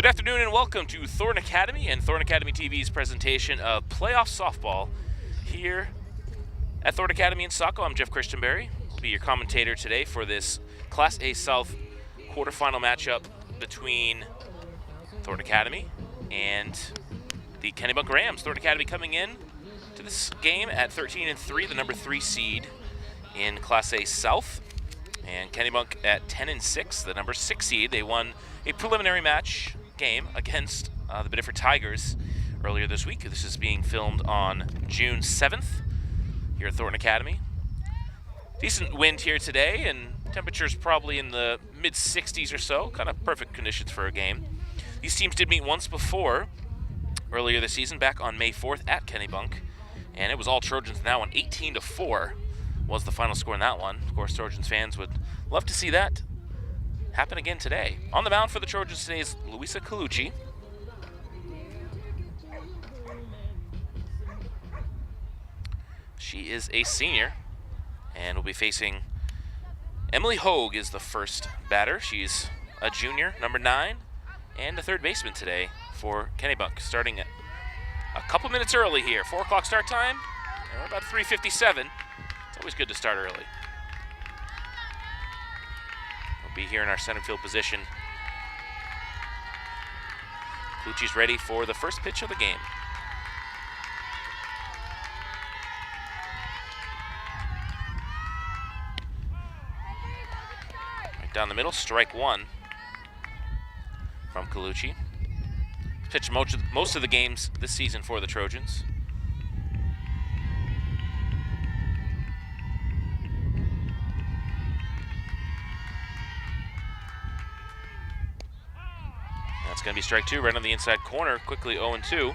Good afternoon and welcome to Thornton Academy and Thornton Academy TV's presentation of playoff softball here at Thornton Academy in Saco. I'm Jeff Christianberry. I'll be your commentator today for this Class A South quarterfinal matchup between Thornton Academy and the Kennebunk Rams. Thornton Academy coming in to this game at 13-3, the number 3 seed in Class A South, and Kennebunk at 10-6, the number 6 seed. They won a preliminary match game against the Biddeford Tigers earlier this week. This is being filmed on June 7th here at Thornton Academy. Decent wind here today, and temperatures probably in the mid-60s or so. Kind of perfect conditions for a game. These teams did meet once before earlier this season, back on May 4th at Kennebunk, and it was all Trojans in that one. 18-4 was the final score in that one. Of course, Trojans fans would love to see that happen again today. On the mound for the Trojans today is Luisa Colucci. She is a senior and will be facing Emily Hogue is the first batter. She's a junior, number 9, and a third baseman today for Kennebunk, starting at a couple minutes early here. 4 o'clock start time. We're about 3:57. It's always good to start early. We'll be here in our center field position. Colucci's ready for the first pitch of the game. Right down the middle, strike 1 from Colucci. Pitched most of the games this season for the Trojans. That's going to be strike 2 right on the inside corner. Quickly 0-2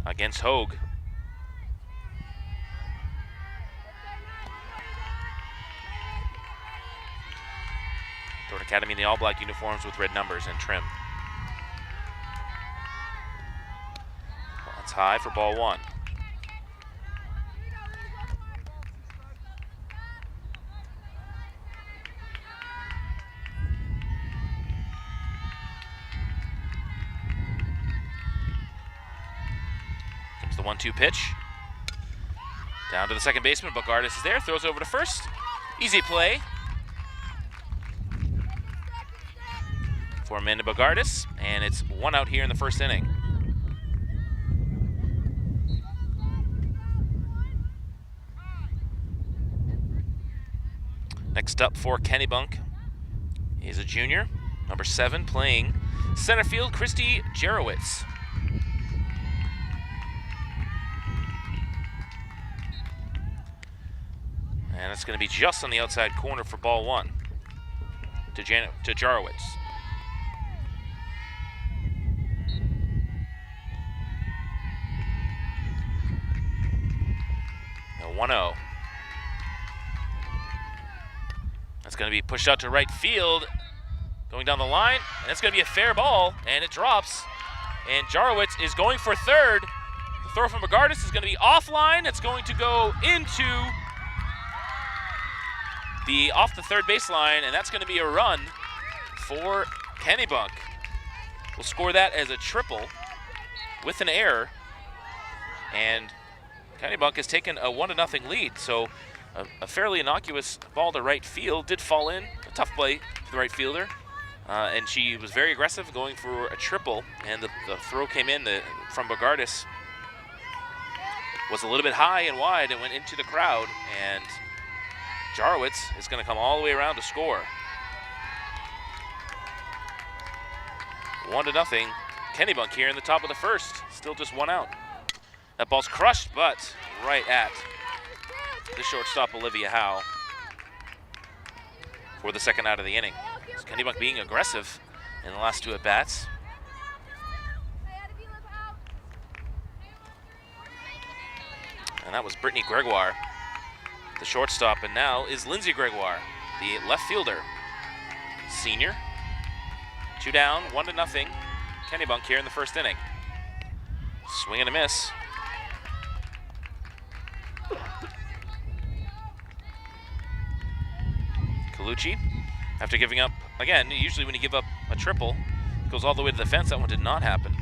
against Hogue. Thornton Academy in the all-black uniforms with red numbers and trim. That's high for ball 1. Comes the 1-2 pitch. Down to the second baseman. Bogardus is there. Throws over to first. Easy play for Amanda Bogardus, and it's 1 out here in the first inning. Next up for Kennebunk is a junior, number 7, playing center field, Christy Jarowitz. And it's going to be just on the outside corner for ball 1 to Jarowitz. Now 1-0. That's going to be pushed out to right field, going down the line, and it's going to be a fair ball, and it drops. And Jarowitz is going for third. The throw from Bogardus is going to be offline. It's going to go off the third baseline, and that's going to be a run for Kennebunk. We'll score that as a triple with an error, and Kennebunk has taken a 1-0 lead. So a fairly innocuous ball to right field did fall in. A tough play for the right fielder. And she was very aggressive going for a triple, and the throw came in from Bogardus was a little bit high and wide. It went into the crowd, and Jarowitz is going to come all the way around to score. 1-0. Kennebunk here in the top of the first. Still just 1 out. That ball's crushed, but right at the shortstop, Olivia Howe, for the second out of the inning. So Kennebunk being aggressive in the last 2 at-bats. And that was Brittany Gregoire, the shortstop, and now is Lindsay Gregoire, the left fielder. Senior. 2 down, 1-0. Kennebunk here in the first inning. Swing and a miss. Colucci, after giving up, again, usually when you give up a triple. Goes all the way to the fence. That one did not happen.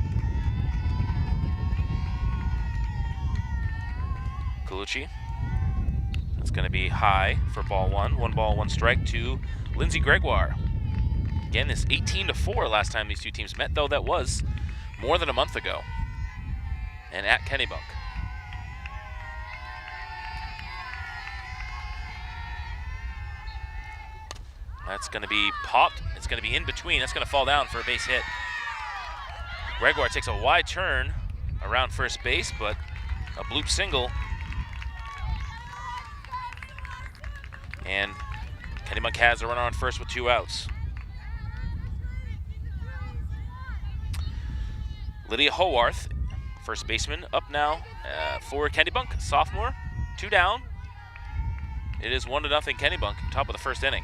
Colucci. That's going to be high for ball one. 1 ball, 1 strike to Lindsey Gregoire. Again, this 18-4 last time these two teams met, though that was more than a month ago. And at Kennebunk. That's going to be popped. It's going to be in between. That's going to fall down for a base hit. Gregoire takes a wide turn around first base, but a bloop single. And Kennebunk has a runner on first with 2 outs. Lydia Howarth, first baseman, up now for Kennebunk, sophomore, 2 down. It is 1-0 Kennebunk, top of the first inning.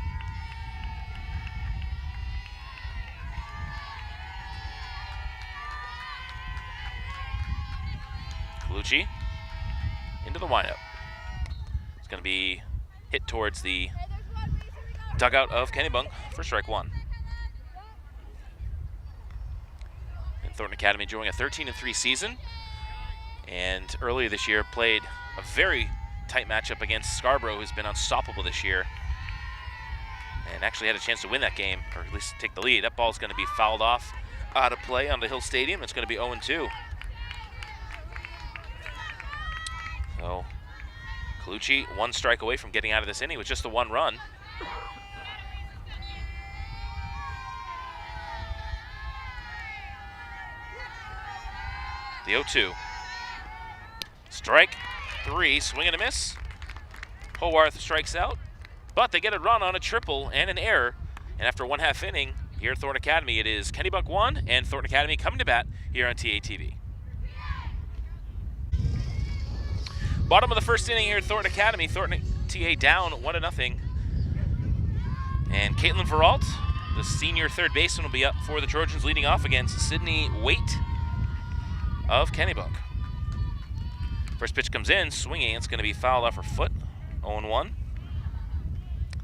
Colucci into the windup. It's going to be hit towards the dugout of Kennebunk for strike 1. And Thornton Academy enjoying a 13-3 season, and earlier this year played a very tight matchup against Scarborough, who's been unstoppable this year, and actually had a chance to win that game, or at least take the lead. That ball's going to be fouled off out of play onto Hill Stadium. It's going to be 0-2. So Colucci 1 strike away from getting out of this inning with just the 1 run. The 0-2. Strike 3, swing and a miss. Howarth strikes out, but they get a run on a triple and an error. And after 1/2 inning here at Thornton Academy, it is Kennebunk 1 and Thornton Academy coming to bat here on TATV. Bottom of the first inning here at Thornton Academy. Thornton TA down 1-0. And Caitlin Veralt, the senior third baseman, will be up for the Trojans, leading off against Sydney Waite of Kennebunk. First pitch comes in, swinging. It's going to be fouled off her foot. 0-1.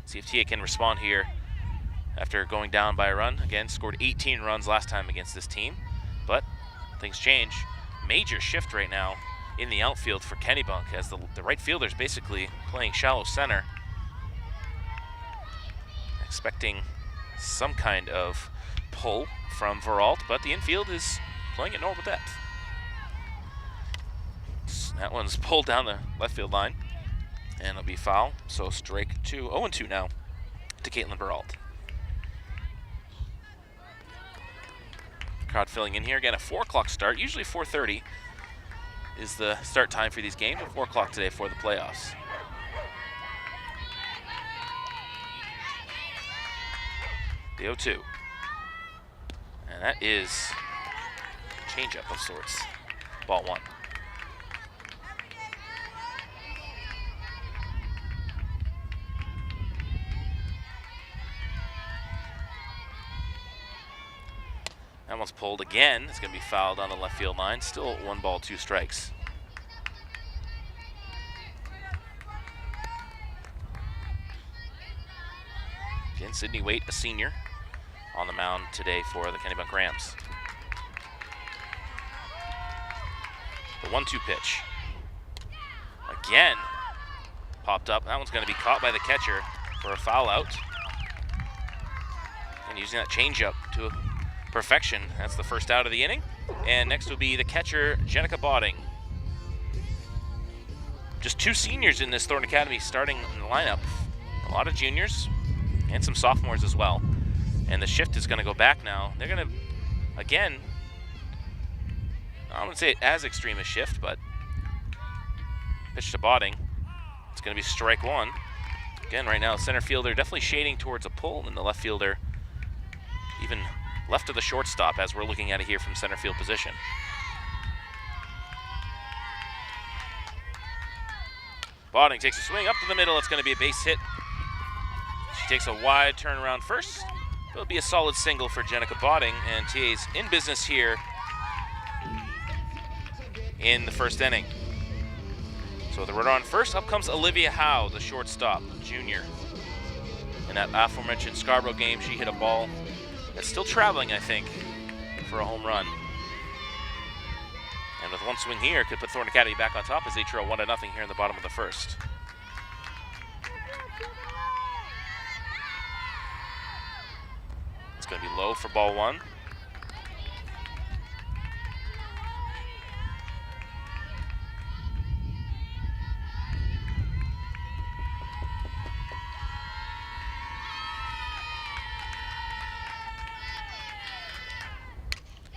See if TA can respond here after going down by a run. Again, scored 18 runs last time against this team, but things change. Major shift right now in the outfield for Kennebunk, as the right fielder's basically playing shallow center. Expecting some kind of pull from Veralt, but the infield is playing at normal depth. That one's pulled down the left field line, and it'll be foul, so strike 2. 0-2 now to Caitlin Veralt. Crowd filling in here. Again, a 4 o'clock start, usually 4:30. Is the start time for these games, at 4 o'clock today for the playoffs. The 0-2. And that is a changeup of sorts. Ball 1. That one's pulled again. It's going to be fouled on the left field line. Still 1 ball, 2 strikes. Again, Sydney Waite, a senior, on the mound today for the Kennebunk Rams. The 1-2 pitch. Again, popped up. That one's going to be caught by the catcher for a foul out. And using that changeup to perfection. That's the first out of the inning. And next will be the catcher, Jenica Botting. Just 2 seniors in this Thornton Academy starting in the lineup. A lot of juniors and some sophomores as well. And the shift is going to go back now. They're going to, again, I wouldn't say as extreme a shift, but pitch to Botting. It's going to be strike 1. Again, right now, center fielder definitely shading towards a pull, and the left fielder even left of the shortstop as we're looking at it here from center field position. Botting takes a swing up to the middle. It's going to be a base hit. She takes a wide turn around first. It'll be a solid single for Jenica Botting, and TA's in business here in the first inning. So the runner on first, up comes Olivia Howe, the shortstop, junior. In that aforementioned Scarborough game, she hit a ball It's still traveling, I think, for a home run. And with one swing here, could put Thornton Academy back on top as they trail 1-0 here in the bottom of the first. It's going to be low for ball one.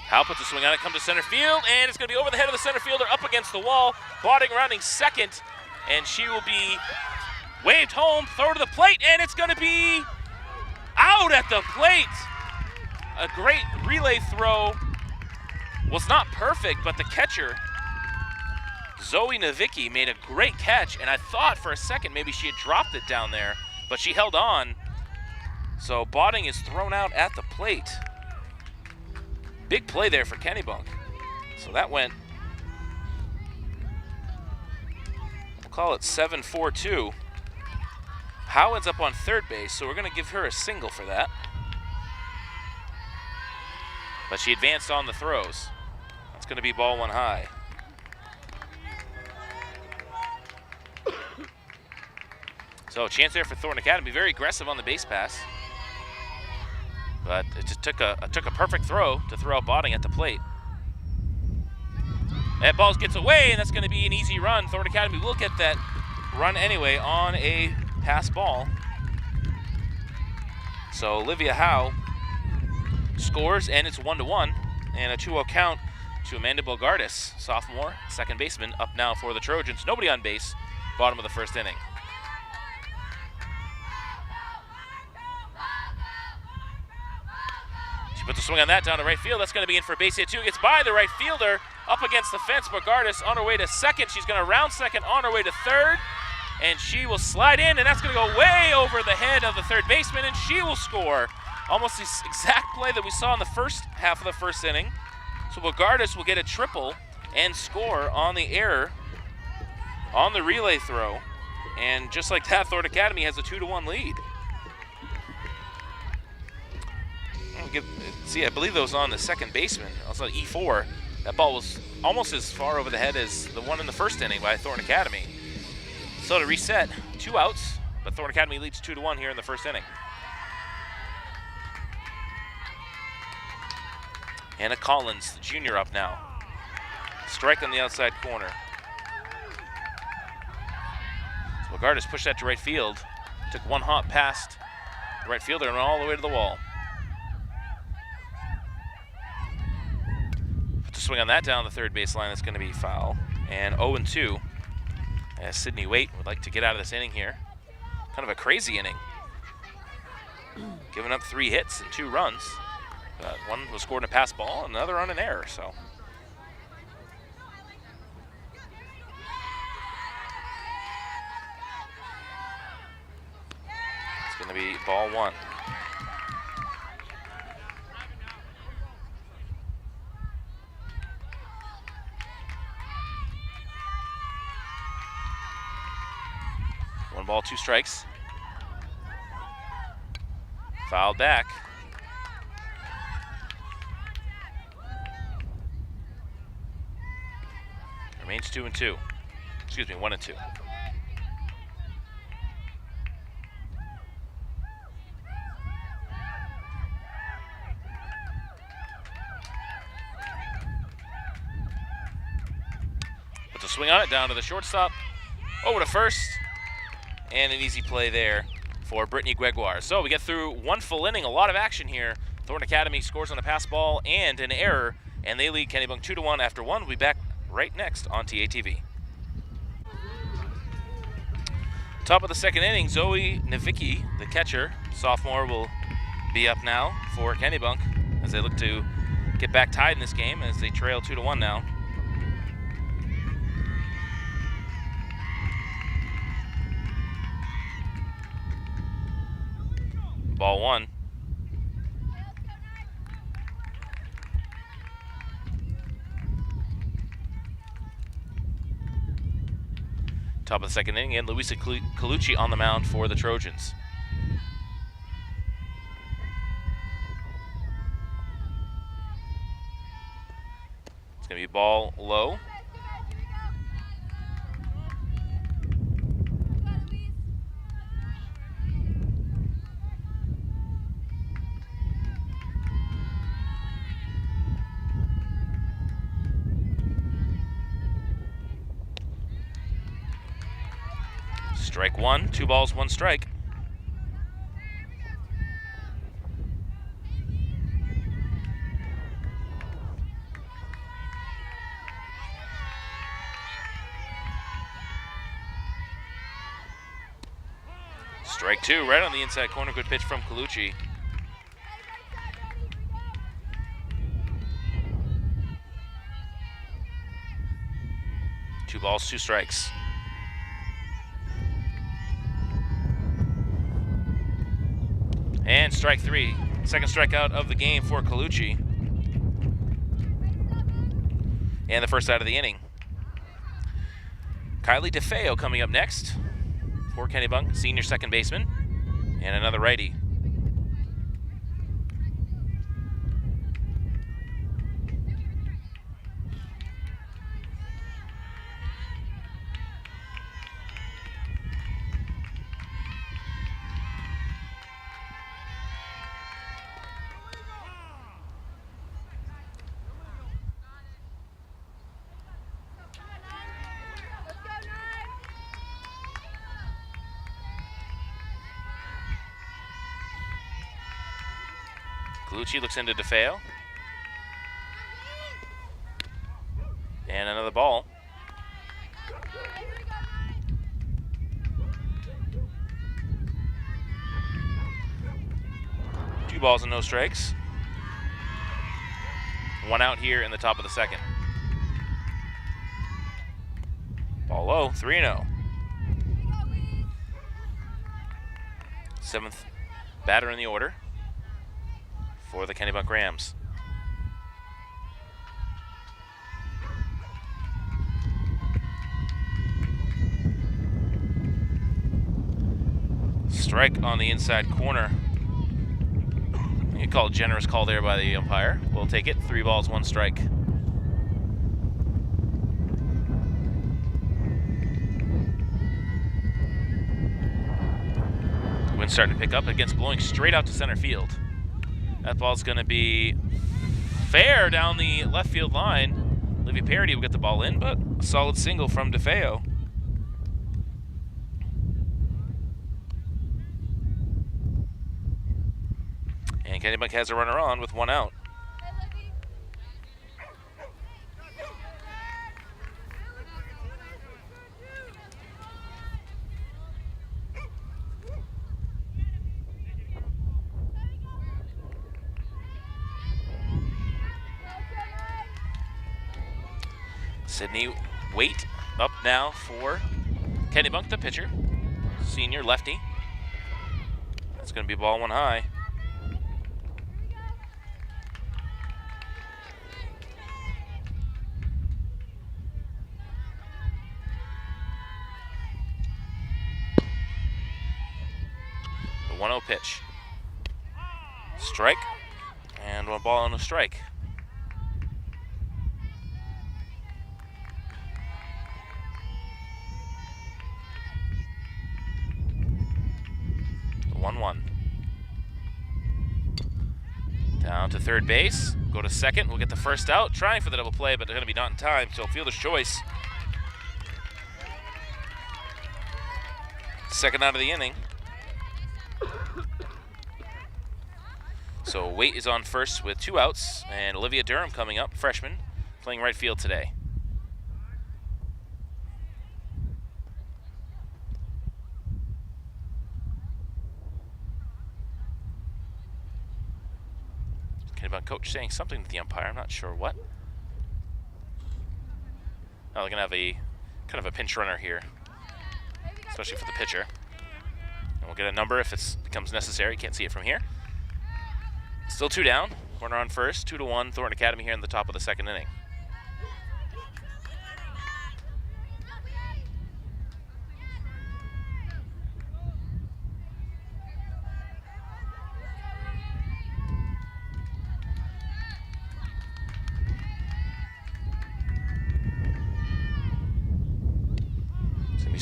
Howell puts a swing on it, comes to center field, and it's going to be over the head of the center fielder, up against the wall. Botting rounding second, and she will be waved home, throw to the plate, and it's going to be out at the plate. A great relay throw. Was not perfect, but the catcher, Zoe Navicki, made a great catch, and I thought for a second maybe she had dropped it down there, but she held on. So Botting is thrown out at the plate. Big play there for Kennebunk. So that went, we'll call it 7-4-2. Howe ends up on third base, so we're going to give her a single for that. But she advanced on the throws. That's going to be ball one high. So a chance there for Thornton Academy. Very aggressive on the base pass. But it just took a perfect throw to throw out Botting at the plate. That ball gets away, and that's going to be an easy run. Thornton Academy will get that run anyway on a pass ball. So Olivia Howe scores, and it's 1-1, and a 2-0 count to Amanda Bogardis, sophomore, second baseman, up now for the Trojans. Nobody on base, bottom of the first inning. She puts a swing on that down to right field. That's going to be in for base hit two. Gets by the right fielder, up against the fence. Bogardis on her way to second. She's going to round second, on her way to third, and she will slide in, and that's going to go way over the head of the third baseman, and she will score. Almost the exact play that we saw in the first half of the first inning. So Bogardis will get a triple and score on the error on the relay throw. And just like that, Thornton Academy has a 2-1 lead. See, I believe that was on the second baseman. Also E4. That ball was almost as far over the head as the one in the first inning by Thornton Academy. So to reset, 2 outs, but Thornton Academy leads 2-1 here in the first inning. Hannah Collins, junior, up now. Strike on the outside corner. So Bogardis pushed that to right field. Took one hop past the right fielder and went all the way to the wall. Put the swing on that down the third baseline. That's going to be foul. And 0-2. As Sydney Waite would like to get out of this inning here. Kind of a crazy inning. Giving up 3 hits and 2 runs. One was scored in a pass ball, another on an error, so. It's going to be ball one. One ball, 2 strikes. Fouled back. Remains 2-2. Excuse me, 1-2. Puts a swing on it down to the shortstop, over to first, and an easy play there for Brittany Gregoire. So we get through 1 full inning, a lot of action here. Thornton Academy scores on a pass ball and an error, and they lead Kennebunk 2-1 after 1. We'll be back right next on TATV. Top of the second inning, Zoe Navicki, the catcher, sophomore, will be up now for Kennebunk as they look to get back tied in this game as they trail 2-1 now. Ball one. Top of the second inning, and Luisa Colucci on the mound for the Trojans. going to be ball low. Strike one, 2 balls, 1 strike. Strike 2, right on the inside corner. Good pitch from Colucci. Two balls, 2 strikes. And strike 3. Second strikeout of the game for Colucci. And the first out of the inning. Kylie DeFeo coming up next for Kennebunk, senior second baseman, and another righty. Colucci looks into DeFeo. And another ball. Two balls and no strikes. 1 out here in the top of the second. Ball low, 3-0. 7th batter in the order for the Kennebunk Rams. Strike on the inside corner. You call a generous call there by the umpire. We'll take it. 3 balls, 1 strike. Wind starting to pick up against blowing straight out to center field. That ball's going to be fair down the left field line. Olivia Parody will get the ball in, but a solid single from DeFeo. And Kennebunk has a runner on with 1 out. Sydney Waite up now for Kennebunk, the pitcher. Senior lefty. That's going to be ball 1 high. The 1-0 pitch. Strike. And 1 ball and a strike. The 1-1. Down to third base. Go to second. We'll get the first out. Trying for the double play, but they're going to be not in time. So fielder's choice. Second out of the inning. So Waite is on first with 2 outs, and Olivia Durham coming up, freshman, playing right field today. Kennebunk coach saying something to the umpire, I'm not sure what. Oh, they're going to have a kind of a pinch runner here, especially for the pitcher. And we'll get a number if it becomes necessary. Can't see it from here. Still 2 down. Corner on first. 2-1. Thornton Academy here in the top of the second inning.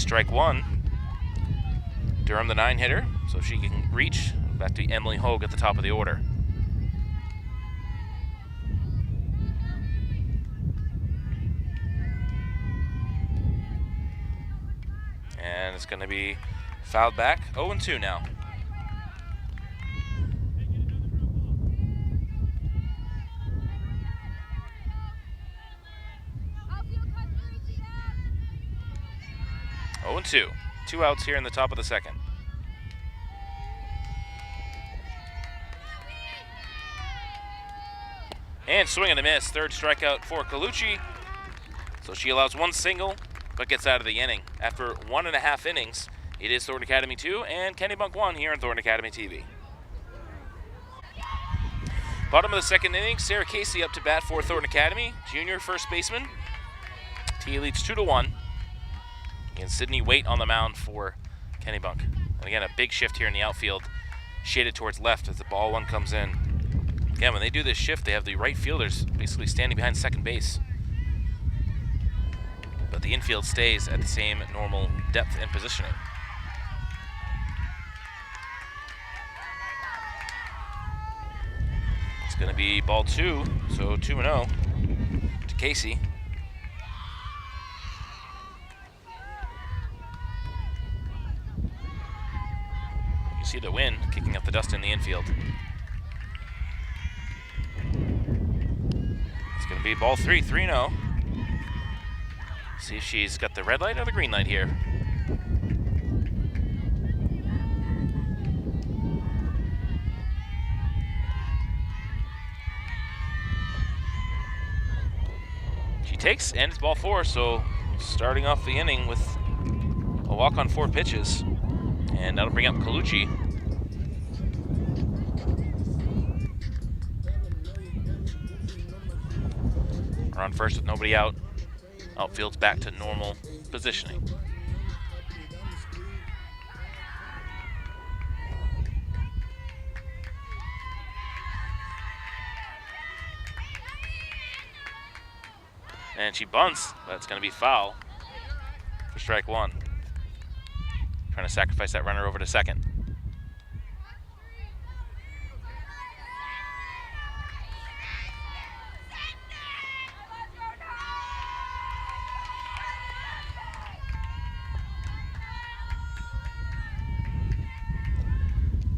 strike one. Durham, the 9 hitter, so if she can reach, back to Emily Hogue at the top of the order. And it's going to be fouled back. 0-2 now. Oh, and 2. 2 outs here in the top of the second. And swing and a miss. Third strikeout for Colucci. So she allows 1 single, but gets out of the inning. After 1.5 innings, it is Thornton Academy 2 and Kennebunk 1 here on Thornton Academy TV. Bottom of the second inning, Sarah Casey up to bat for Thornton Academy. Junior first baseman. T leads 2-1. And Sydney Waite on the mound for Kennebunk. And again, a big shift here in the outfield, shaded towards left as the ball one comes in. Again, when they do this shift, they have the right fielders basically standing behind second base. But the infield stays at the same normal depth and positioning. It's going to be ball 2, so 2-0 to Casey. You see the wind kicking up the dust in the infield. It's going to be ball 3, 3-0. See if she's got the red light or the green light here. She takes, and it's ball 4, so starting off the inning with a walk on 4 pitches. And that'll bring up Colucci. We're on first with nobody out. Outfield's back to normal positioning. And she bunts, but it's going to be foul for strike 1. Trying to sacrifice that runner over to second.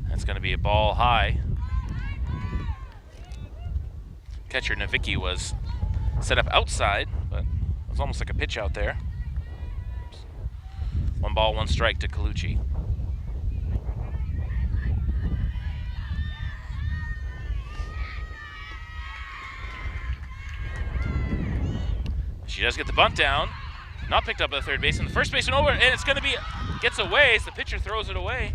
That's going to be a ball high. Catcher Navicki was set up outside, but it was almost like a pitch out there. 1 ball, 1 strike to Colucci. She does get the bunt down. Not picked up at the third baseman. The first baseman over, and it's going to be, gets away as the pitcher throws it away.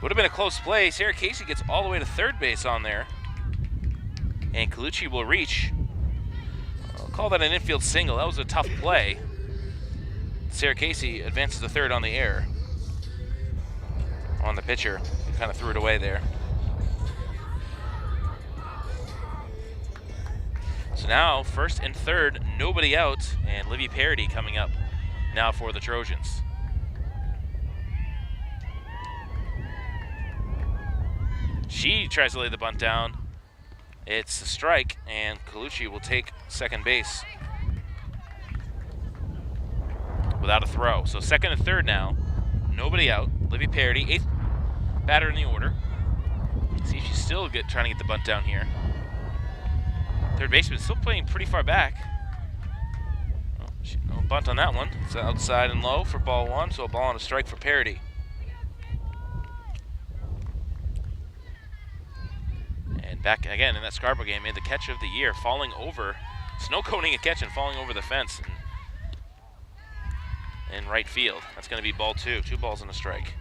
Would have been a close play. Sarah Casey gets all the way to third base on there. And Colucci will reach. I'll call that an infield single. That was a tough play. Sarah Casey advances to third on the air. On the pitcher. He kind of threw it away there. So now, first and third, nobody out, and Livy Parody coming up now for the Trojans. She tries to lay the bunt down. It's a strike, and Colucci will take second base without a throw. So second and third now, nobody out. Livy Parody, 8th batter in the order. See if she's still trying to get the bunt down here. Third baseman still playing pretty far back. Oh, no bunt on that one. It's outside and low for ball 1, so a ball and a strike for Parody. And back again in that Scarborough game, made the catch of the year, falling over, snow coning a catch and falling over the fence in right field. That's going to be ball 2, 2 balls and a strike.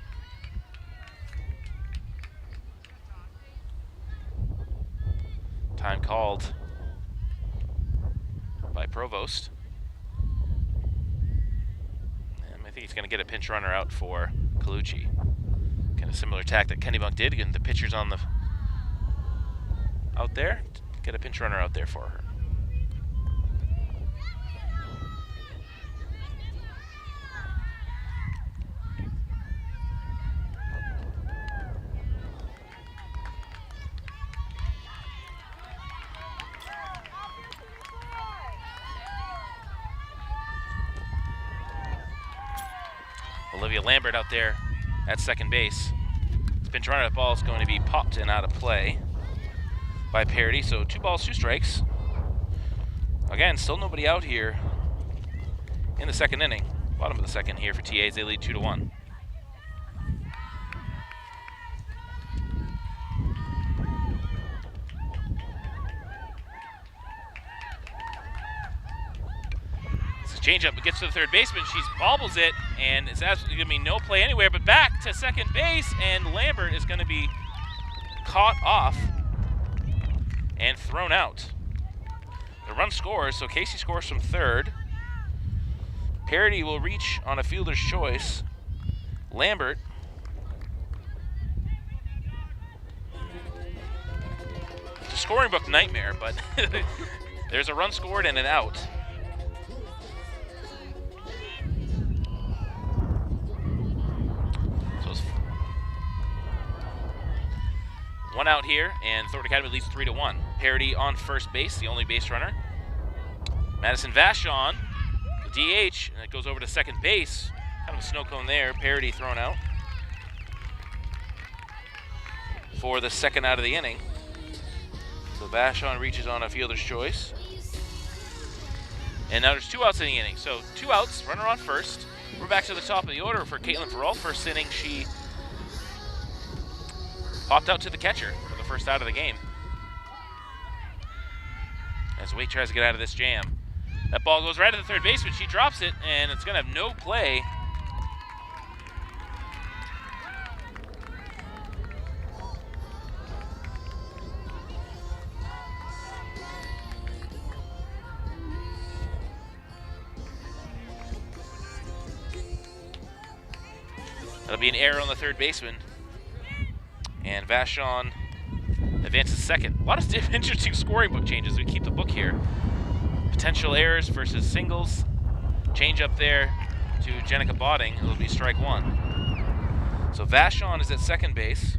Time called by Provost. And I think he's going to get a pinch runner out for Colucci. Kind of similar tack that Kennebunk did, getting the pitchers on the out there. Get a pinch runner out there for her. Olivia Lambert out there at second base. Pinch runner, that ball is going to be popped and out of play by Parity. So 2 balls, 2 strikes. Again, still nobody out here in the second inning. Bottom of the second here for TAs. They lead 2-1. Changeup, it gets to the third baseman. She bobbles it, and it's absolutely going to be no play anywhere, but back to second base, and Lambert is going to be caught off and thrown out. The run scores, so Casey scores from third. Parity will reach on a fielder's choice. Lambert it's a scoring book nightmare, but there's a run scored and an out. One out here, and Thornton Academy leads 3-1. Parity on first base, the only base runner. Madison Vachon, the DH, and it goes over to second base. Kind of a snow cone there. Parity thrown out for the second out of the inning. So Vachon reaches on a fielder's choice. And now there's 2 outs in the inning. So 2 outs, runner on first. We're back to the top of the order for Caitlin Verrall. First inning, she popped out to the catcher for the first out of the game. As Waite tries to get out of this jam. That ball goes right to the third baseman. She drops it, and it's going to have no play. That'll be an error on the third baseman. And Vachon advances second. A lot of interesting scoring book changes. We keep the book here. Potential errors versus singles. Change up there to Jenica Botting. It'll be strike 1. So Vachon is at second base.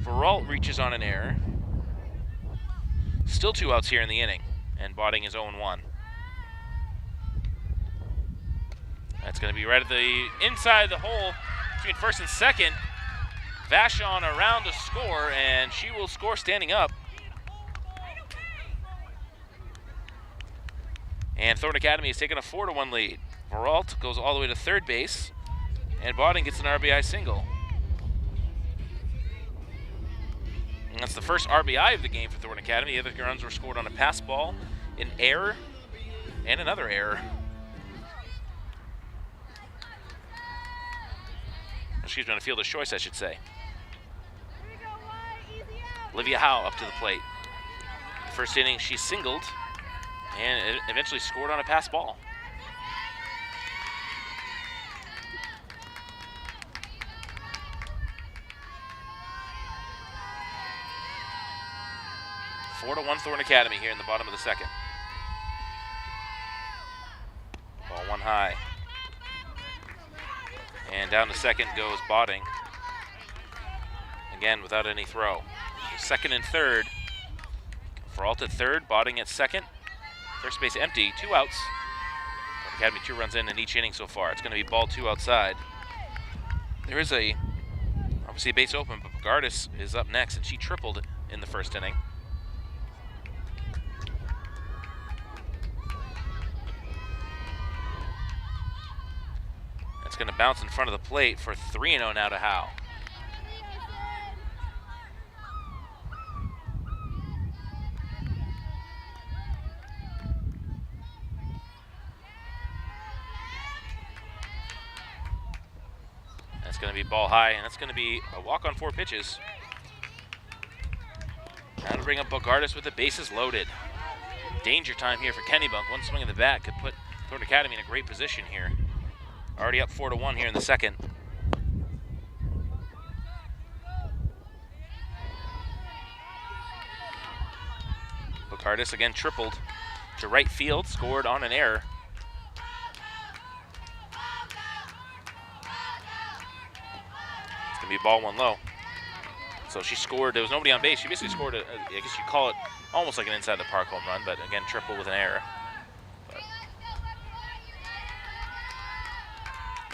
Verrall reaches on an error. Still 2 outs here in the inning. And Botting is 0-1. That's going to be right at the inside of the hole between first and second. Vachon around to score, and she will score standing up. And Thornton Academy has taken a 4-1 lead. Verrall goes all the way to third base, and Botting gets an RBI single. And that's the first RBI of the game for Thornton Academy. The other runs were scored on a pass ball, an error, and another error. Excuse me, on a fielder's choice, I should say. Olivia Howe up to the plate. First inning, she singled and eventually scored on a pass ball. Four to 1 Thornton Academy here in the bottom of the second. Ball 1 high. And down to second goes Botting. Again, without any throw. Second and third. Verrall at third, Botting at second. First base empty, 2 outs. Academy 2 runs in each inning so far. It's going to be ball 2 outside. There is obviously a base open, but Bogardus is up next, and she tripled in the first inning. It's going to bounce in front of the plate for 3-0 now to Howe. That's going to be ball high, and that's going to be a walk on 4 pitches. Now to bring up Bogardus with the bases loaded. Danger time here for Kennebunk. One swing of the bat could put Thornton Academy in a great position here. Already up 4-1 here in the second. Bogardus again tripled to right field, scored on an error. It's going to be ball 1 low. So she scored, there was nobody on base. She basically scored, I guess you'd call it almost like an inside the park home run, but again, triple with an error.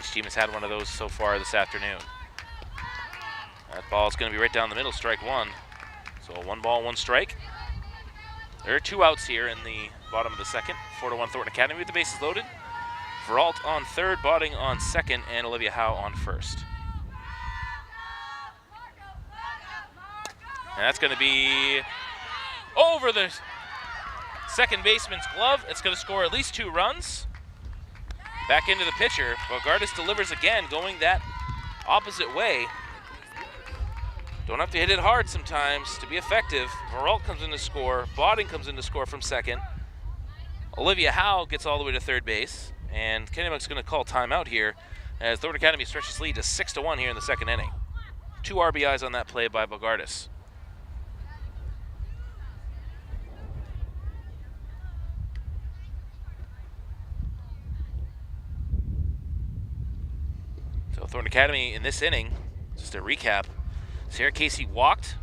Each team has had one of those so far this afternoon. That ball is going to be right down the middle, strike one. So 1 ball, 1 strike. There are 2 outs here in the bottom of the second. 4-1 Thornton Academy with the bases loaded. Veralt on third, Botting on second, and Olivia Howe on first. And that's going to be over the second baseman's glove. It's going to score at least 2 runs. Back into the pitcher. Bogardus delivers again, going that opposite way. Don't have to hit it hard sometimes to be effective. Veralt comes in to score. Botting comes in to score from second. Olivia Howe gets all the way to third base. And Kennebunk's going to call timeout here as Thornton Academy stretches lead to 6-1 here in the second inning. 2 RBIs on that play by Bogardus. So Thornton Academy in this inning, just a recap, Sarah Casey walked,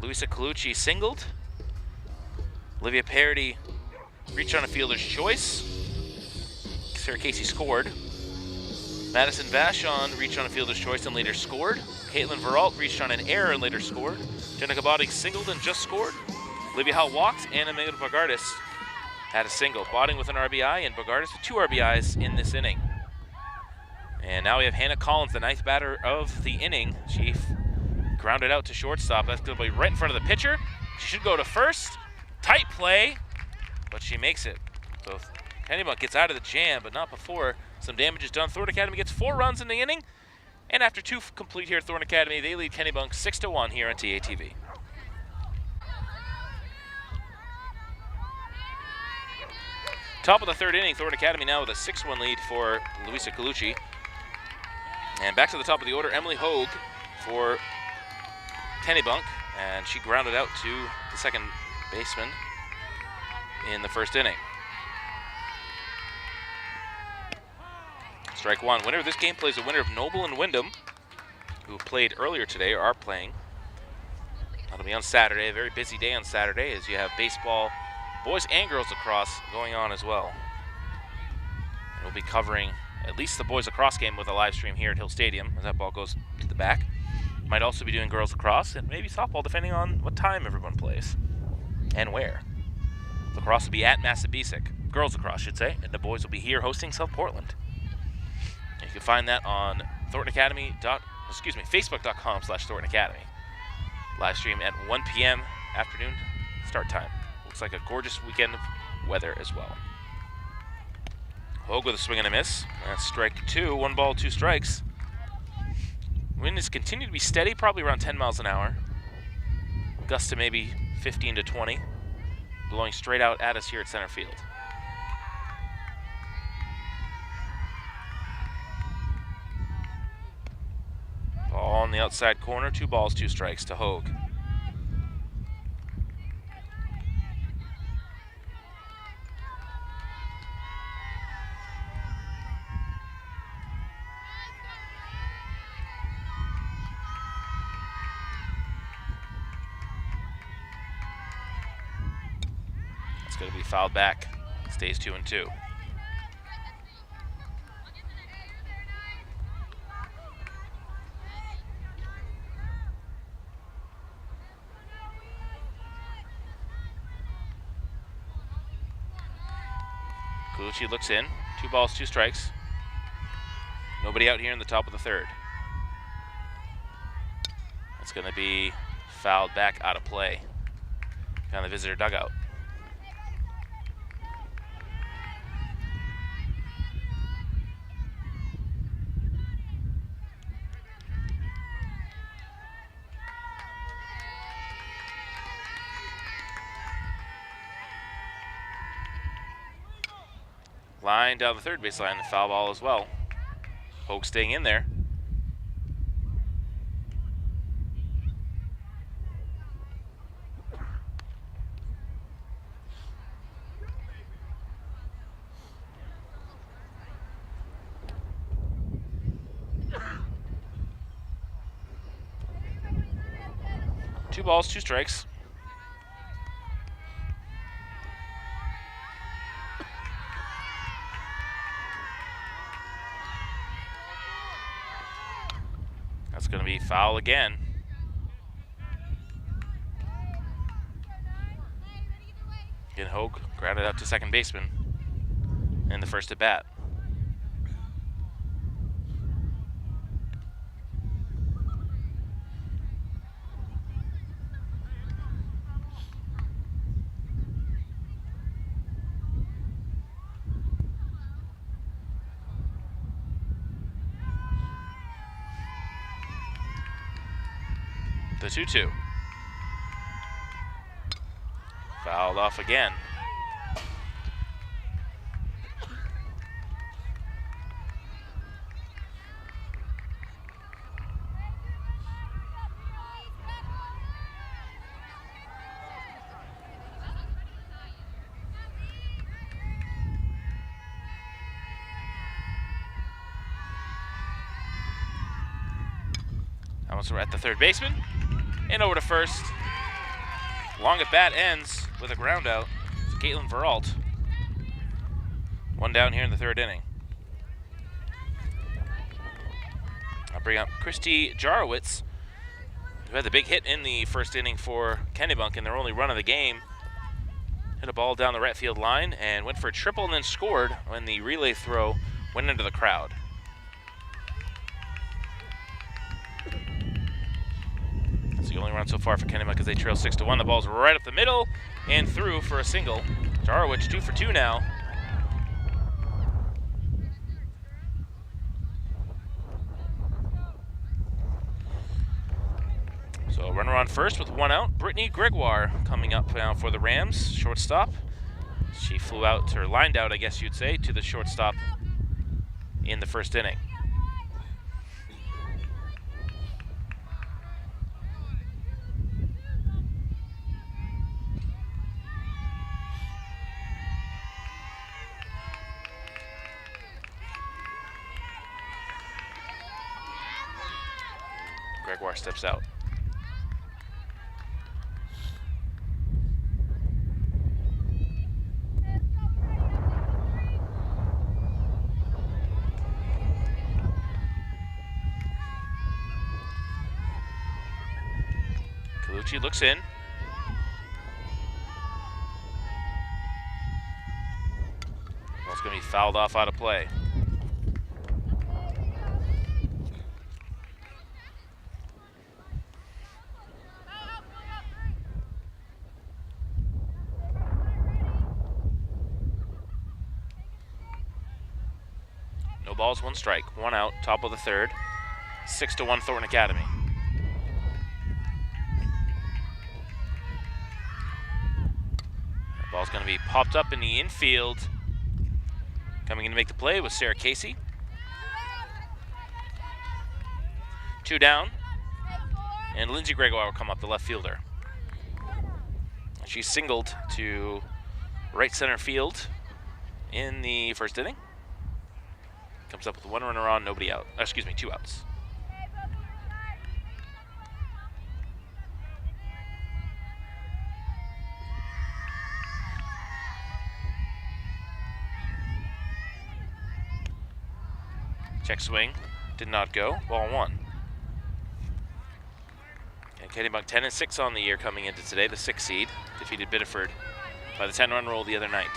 Luisa Colucci singled, Olivia Parody reached on a fielder's choice, Sarah Casey scored, Madison Vachon reached on a fielder's choice and later scored, Caitlin Veralt reached on an error and later scored, Jenica Botting singled and just scored, Olivia Howe walked, and Amanda Bogardus had a single. Botting with an RBI and Bogardus with 2 RBIs in this inning. And now we have Hannah Collins, the 9th batter of the inning. She grounded out to shortstop. That's going to be right in front of the pitcher. She should go to first. Tight play, but she makes it. So Kennebunk gets out of the jam, but not before some damage is done. Thornton Academy gets 4 runs in the inning. And after 2 complete here at Thornton Academy, they lead Kennebunk 6-1 here on TATV. Top of the 3rd inning, Thornton Academy now with a 6-1 lead for Luisa Colucci. And back to the top of the order, Emily Hogue for Kennebunk, and she grounded out to the second baseman in the 1st inning. Strike 1. Winner of this game plays a winner of Noble and Wyndham, who played earlier today, or are playing. That'll be on Saturday, a very busy day on Saturday, as you have baseball, boys and girls lacrosse going on as well. And we'll be covering at least the boys lacrosse game with a live stream here at Hill Stadium as that ball goes to the back. Might also be doing girls lacrosse and maybe softball depending on what time everyone plays and where. Lacrosse will be at Massabesic, girls lacrosse should say, and the boys will be here hosting South Portland. And you can find that on Facebook.com/Thornton Academy. Live stream at 1 p.m. afternoon start time. Looks like a gorgeous weekend of weather as well. Hogue with a swing and a miss. That's strike 2, 1 ball, 2 strikes. Wind has continued to be steady, probably around 10 miles an hour. Gusts to maybe 15 to 20, blowing straight out at us here at center field. Ball on the outside corner, 2 balls, 2 strikes to Hogue. Going to be fouled back. Stays 2-2. Colucci looks in. 2 balls, 2 strikes. Nobody out here in the top of the 3rd. It's going to be fouled back out of play on the visitor dugout. Line down the 3rd baseline, the foul ball as well. Hogue staying in there. Two balls, 2 strikes. going to be foul again. Again, Hogue grounded out to second baseman in the first at bat. The 2-2. Fouled off again. Almost at the third baseman. And over to first. Long at bat ends with a ground out. It's Caitlin Veralt. One down here in the third inning. I'll bring up Christy Jarowitz, who had the big hit in the first inning for Kennebunk in their only run of the game. Hit a ball down the right field line and went for a triple and then scored when the relay throw went into the crowd. The only run so far for Kennebunk as they trail 6-1. The ball's right up the middle and through for a single. Jarowicz 2 for 2 now. So runner on first with one out. Brittany Gregoire coming up now for the Rams, shortstop. She flew out, or lined out, I guess you'd say, to the shortstop in the first inning. Gregoire steps out. Colucci looks in. Ball's going to be fouled off out of play. No balls, one strike, one out, top of the third. 6-1 Thornton Academy. Ball's going to be popped up in the infield. Coming in to make the play was Sarah Casey. 2 down. And Lindsay Gregoire will come up, the left fielder. She singled to right center field in the first inning. Comes up with one runner on, nobody out. Excuse me, 2 outs. Check swing, did not go. Ball 1. And Kennebunk 10-6 on the year coming into today. The 6th seed defeated Biddeford by the 10-run roll the other night.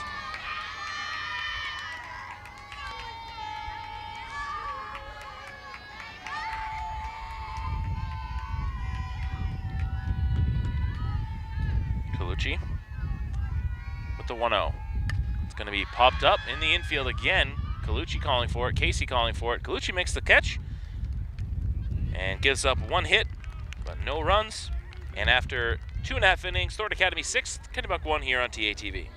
Colucci with the 1-0. It's going to be popped up in the infield again. Colucci calling for it, Casey calling for it. Colucci makes the catch and gives up 1 hit, but no runs. And after 2.5 innings, Thornton Academy 6th, Kennebunk 1 here on TATV.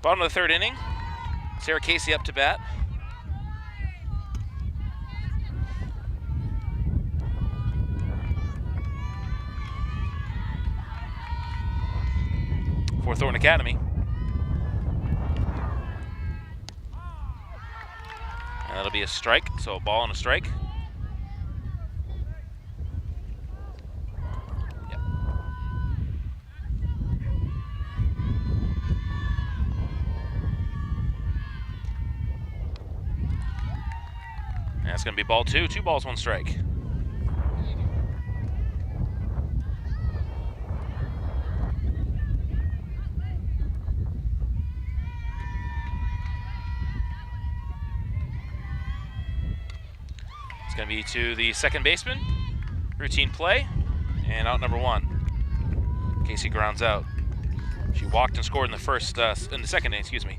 Bottom of the third inning, Sarah Casey up to bat. For Thornton Academy. And that'll be a strike, so a ball and a strike. Yep. That's going to be ball 2. 2 balls, 1 strike. It's going to be to the second baseman. Routine play, and out number 1. Casey grounds out. She walked and scored in the second inning, excuse me.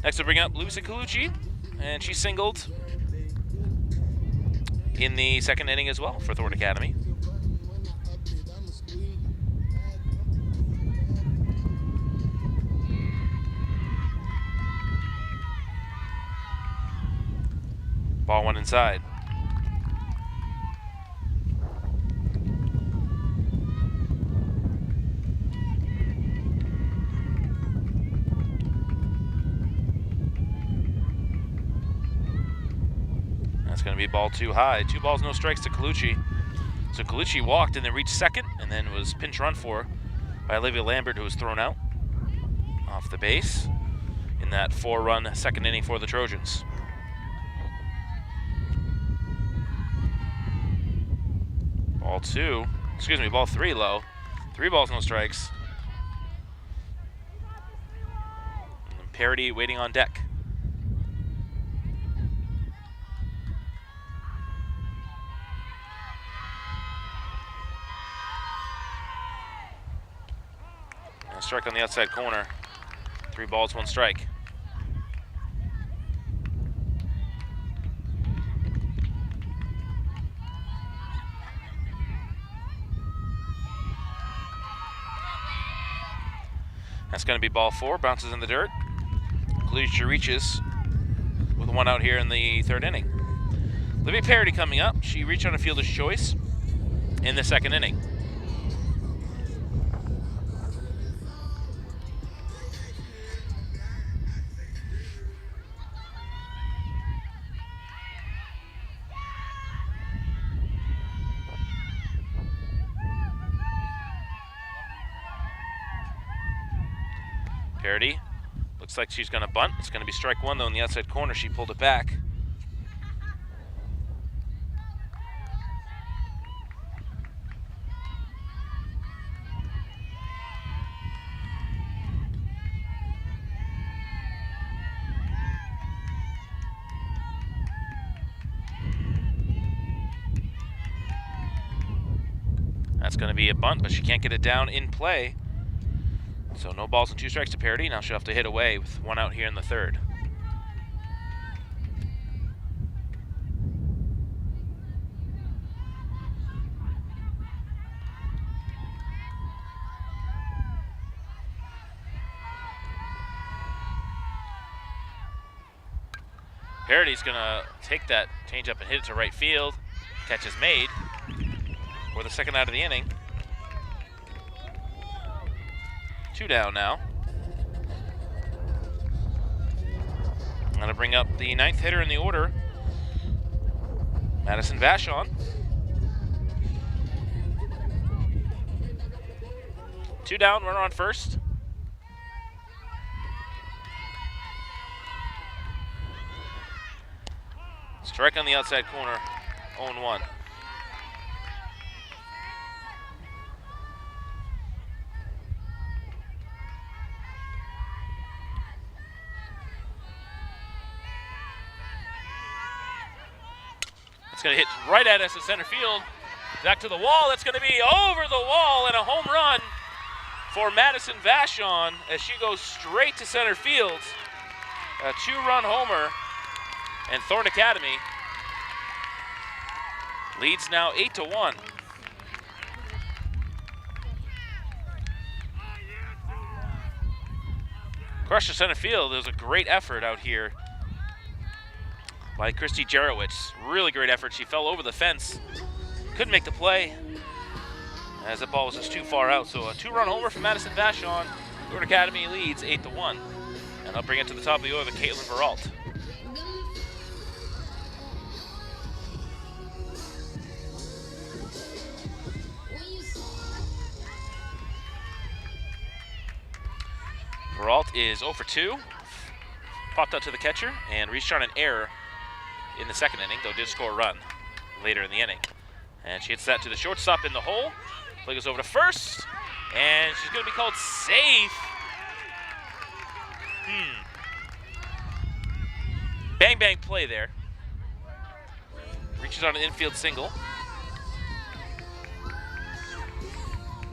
Next we'll bring up Lucy Colucci, and she singled in the second inning as well for Thornton Academy. Ball 1 inside. That's going to be ball 2 high. 2 balls, no strikes to Colucci. So Colucci walked and then reached second and then was pinch run for by Olivia Lambert, who was thrown out off the base in that 4-run second inning for the Trojans. Ball 3 low. 3 balls, no strikes. And Parody waiting on deck. And a strike on the outside corner. 3 balls, 1 strike. That's going to be ball 4, bounces in the dirt. Colucci reaches with 1 out here in the 3rd inning. Olivia Parody coming up. She reached on a fielder's choice in the 2nd inning. Parody looks like she's going to bunt. It's going to be strike 1 though in the outside corner. She pulled it back. That's going to be a bunt, but she can't get it down in play. So no balls and 2 strikes to Parody. Now she'll have to hit away with 1 out here in the 3rd. Parody's gonna take that changeup and hit it to right field. Catch is made for the 2nd out of the inning. 2 down now. I'm gonna bring up the 9th hitter in the order, Madison Vachon. 2 down, runner on first. Strike on the outside corner, 0-1. It's going to hit right at us at center field. Back to the wall. That's going to be over the wall and a home run for Madison Vachon as she goes straight to center field. A 2-run homer, and Thornton Academy leads now 8-1. Crush to center field. It was a great effort out here by Christy Jarowitz. Really great effort. She fell over the fence. Couldn't make the play as the ball was just too far out. So a 2-run homer from Madison Vachon. Thornton Academy leads 8-1. And I'll bring it to the top of the order, Caitlin Veralt. Veralt is 0 for 2. Popped out to the catcher and reached on an error in the second inning, though did score a run later in the inning. And she hits that to the shortstop in the hole. Play goes over to first, and she's going to be called safe. Bang, bang play there. Reaches on an infield single.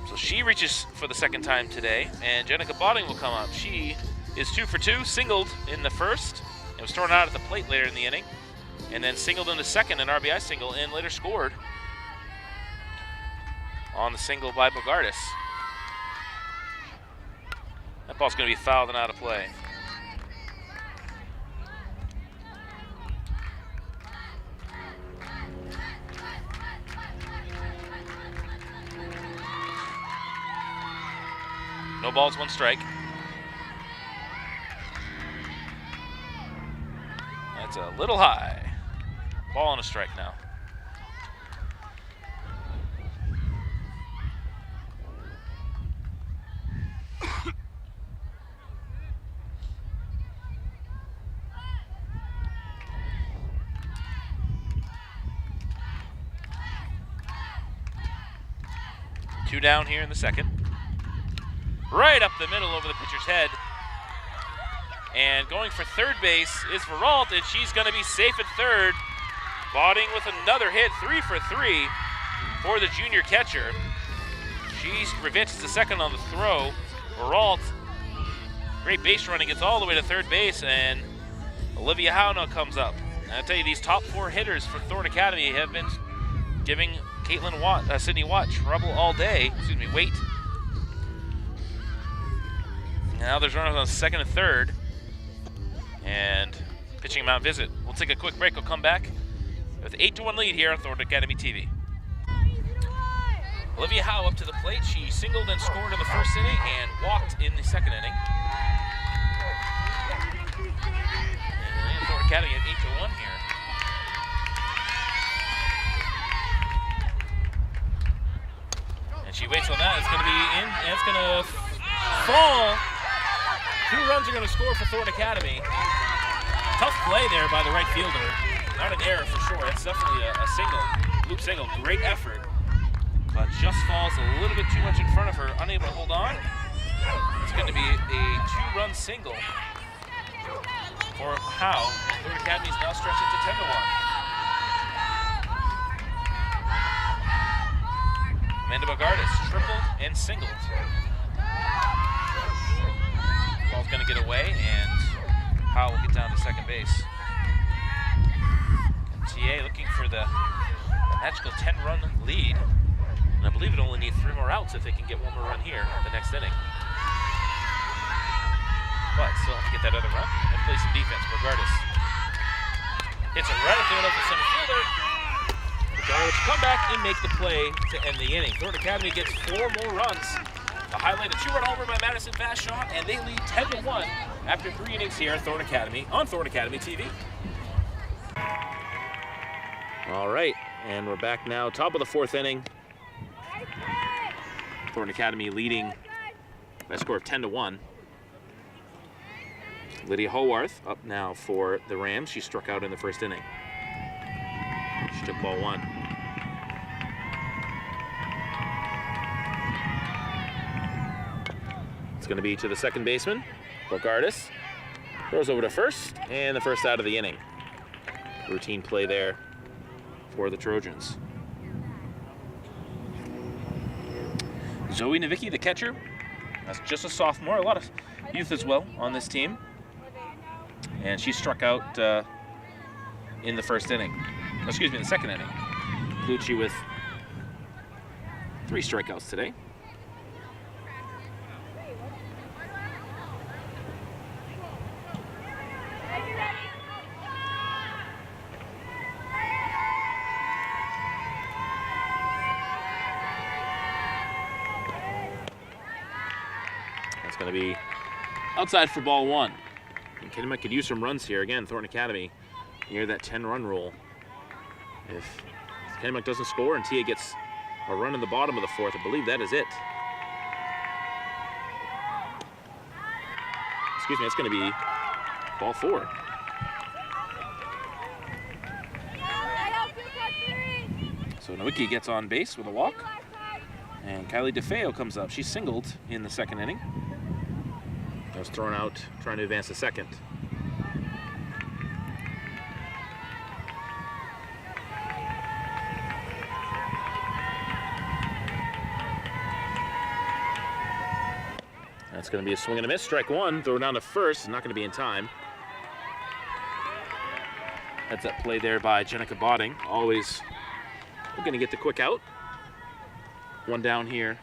So she reaches for the second time today, and Jenica Botting will come up. She is 2 for 2, singled in the first, and was thrown out at the plate later in the inning, and then singled in the second, an RBI single, and later scored on the single by Bogardus. That ball's going to be fouled and out of play. No balls, 1 strike. That's a little high. Ball and a strike now. Two down here in the second. Right up the middle over the pitcher's head. And going for third base is Veralt, and she's going to be safe at third. Botting with another hit, 3 for 3 for the junior catcher. She advances to second on the throw. Veralt, great base running, gets all the way to third base, and Olivia Howe now comes up. And I'll tell you, these top 4 hitters for Thornton Academy have been giving Sydney Watt trouble all day. Wait. Now there's runners on second and third, and pitching Mount Visit. We'll take a quick break. We'll come back with an 8-1 lead here on Thornton Academy TV. Olivia Howe up to the plate. She singled and scored in the first inning and walked in the second inning. And Thornton Academy at 8-1 here. And she waits on that. It's going to be in, and it's going to fall. 2 runs are going to score for Thornton Academy. Tough play there by the right fielder. Not an error for sure. It's definitely a single, loop single. Great effort, but just falls a little bit too much in front of her. Unable to hold on. It's going to be a 2-run single for Howe. Thornton Academy is now stretching to 10-1. Amanda Bogardus tripled and singled. Ball's going to get away, and Howe will get down to second base. And TA looking for the magical 10-run lead. And I believe it only needs 3 more outs if they can get 1 more run here the next inning. But still have to get that other run and play some defense. Bogardus hits it right at the middle of the center fielder. Bogardus come back and make the play to end the inning. Thornton Academy gets 4 more runs. A highlight, a 2-run homer by Madison Vashon, and they lead 10-1 after 3 innings here at Thornton Academy on Thornton Academy TV. All right, and we're back now, top of the 4th inning. Thornton Academy leading by a score of 10-1. Lydia Howarth up now for the Rams. She struck out in the first inning. She took ball 1. It's going to be to the second baseman, Bogardus. Throws over to first, and the first out of the inning. Routine play there for the Trojans. Zoe Nowicki, the catcher. That's just a sophomore. A lot of youth as well on this team. And she struck out in the first inning. Excuse me, the second inning. Lucci with 3 strikeouts today. That's going to be outside for ball 1. And Kennebunk could use some runs here. Again, Thornton Academy near that 10-run rule. If Kennebunk doesn't score and Tia gets a run in the bottom of the 4th, I believe that is it. Excuse me, it's going to be ball 4. So Nowicki gets on base with a walk. And Kylie DeFeo comes up. She's singled in the second inning. That was thrown out trying to advance to second. That's going to be a swing and a miss. Strike one. Throw down to first. Not going to be in time. That's that play there by Jenica Botting. Always looking to get the quick out. One down here.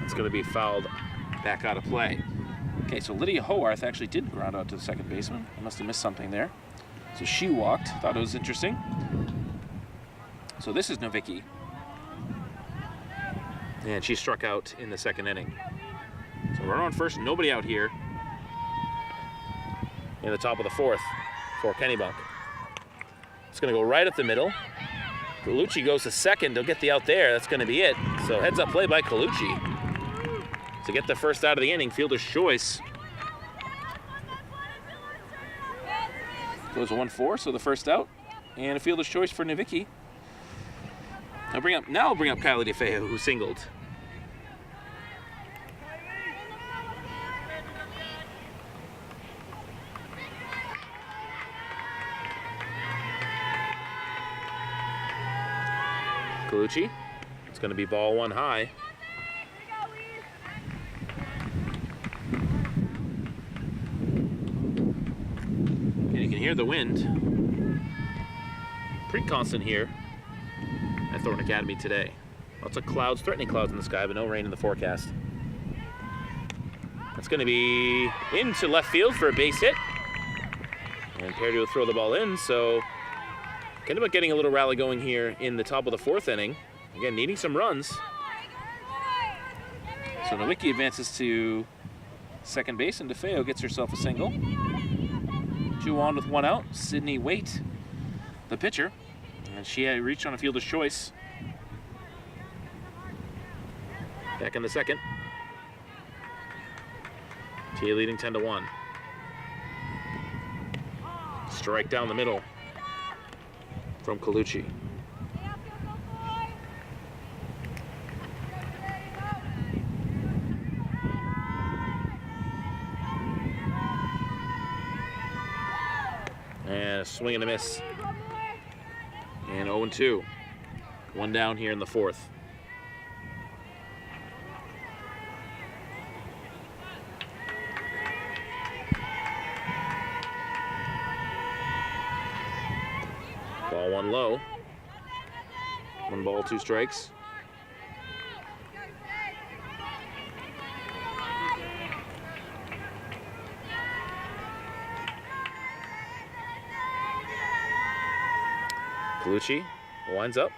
It's going to be fouled back out of play. Okay, so Lydia Howarth actually did ground out to the second baseman. I must have missed something there. So she walked. Thought it was interesting. So this is Nowicki. And she struck out in the second inning. So we're on first, nobody out here in the top of the fourth for Kennebunk. It's going to go right up the middle. Colucci goes to second. They'll get the out there. That's going to be it. So heads up play by Colucci to get the first out of the inning. Fielder's choice. Goes 1-4, so the first out. And a fielder's choice for Nowicki. I'll bring up Kylie DeFeo, who singled. Colucci. It's going to be ball one high. And you can hear the wind. Pretty constant here at Thornton Academy today. Lots of clouds, threatening clouds in the sky, but no rain in the forecast. That's going to be into left field for a base hit. And Perry will throw the ball in, so Kennebunk getting a little rally going here in the top of the fourth inning. Again, needing some runs. So Nowicki advances to second base, and DeFeo gets herself a single. 2 on with 1 out. Sydney Waite, the pitcher. And she reached on a fielder's choice. Back in the second. TA leading 10-1. Strike down the middle from Colucci. And a swing and a miss. And 0-2. One down here in the fourth. Ball one low. 1 ball, 2 strikes. Colucci winds up.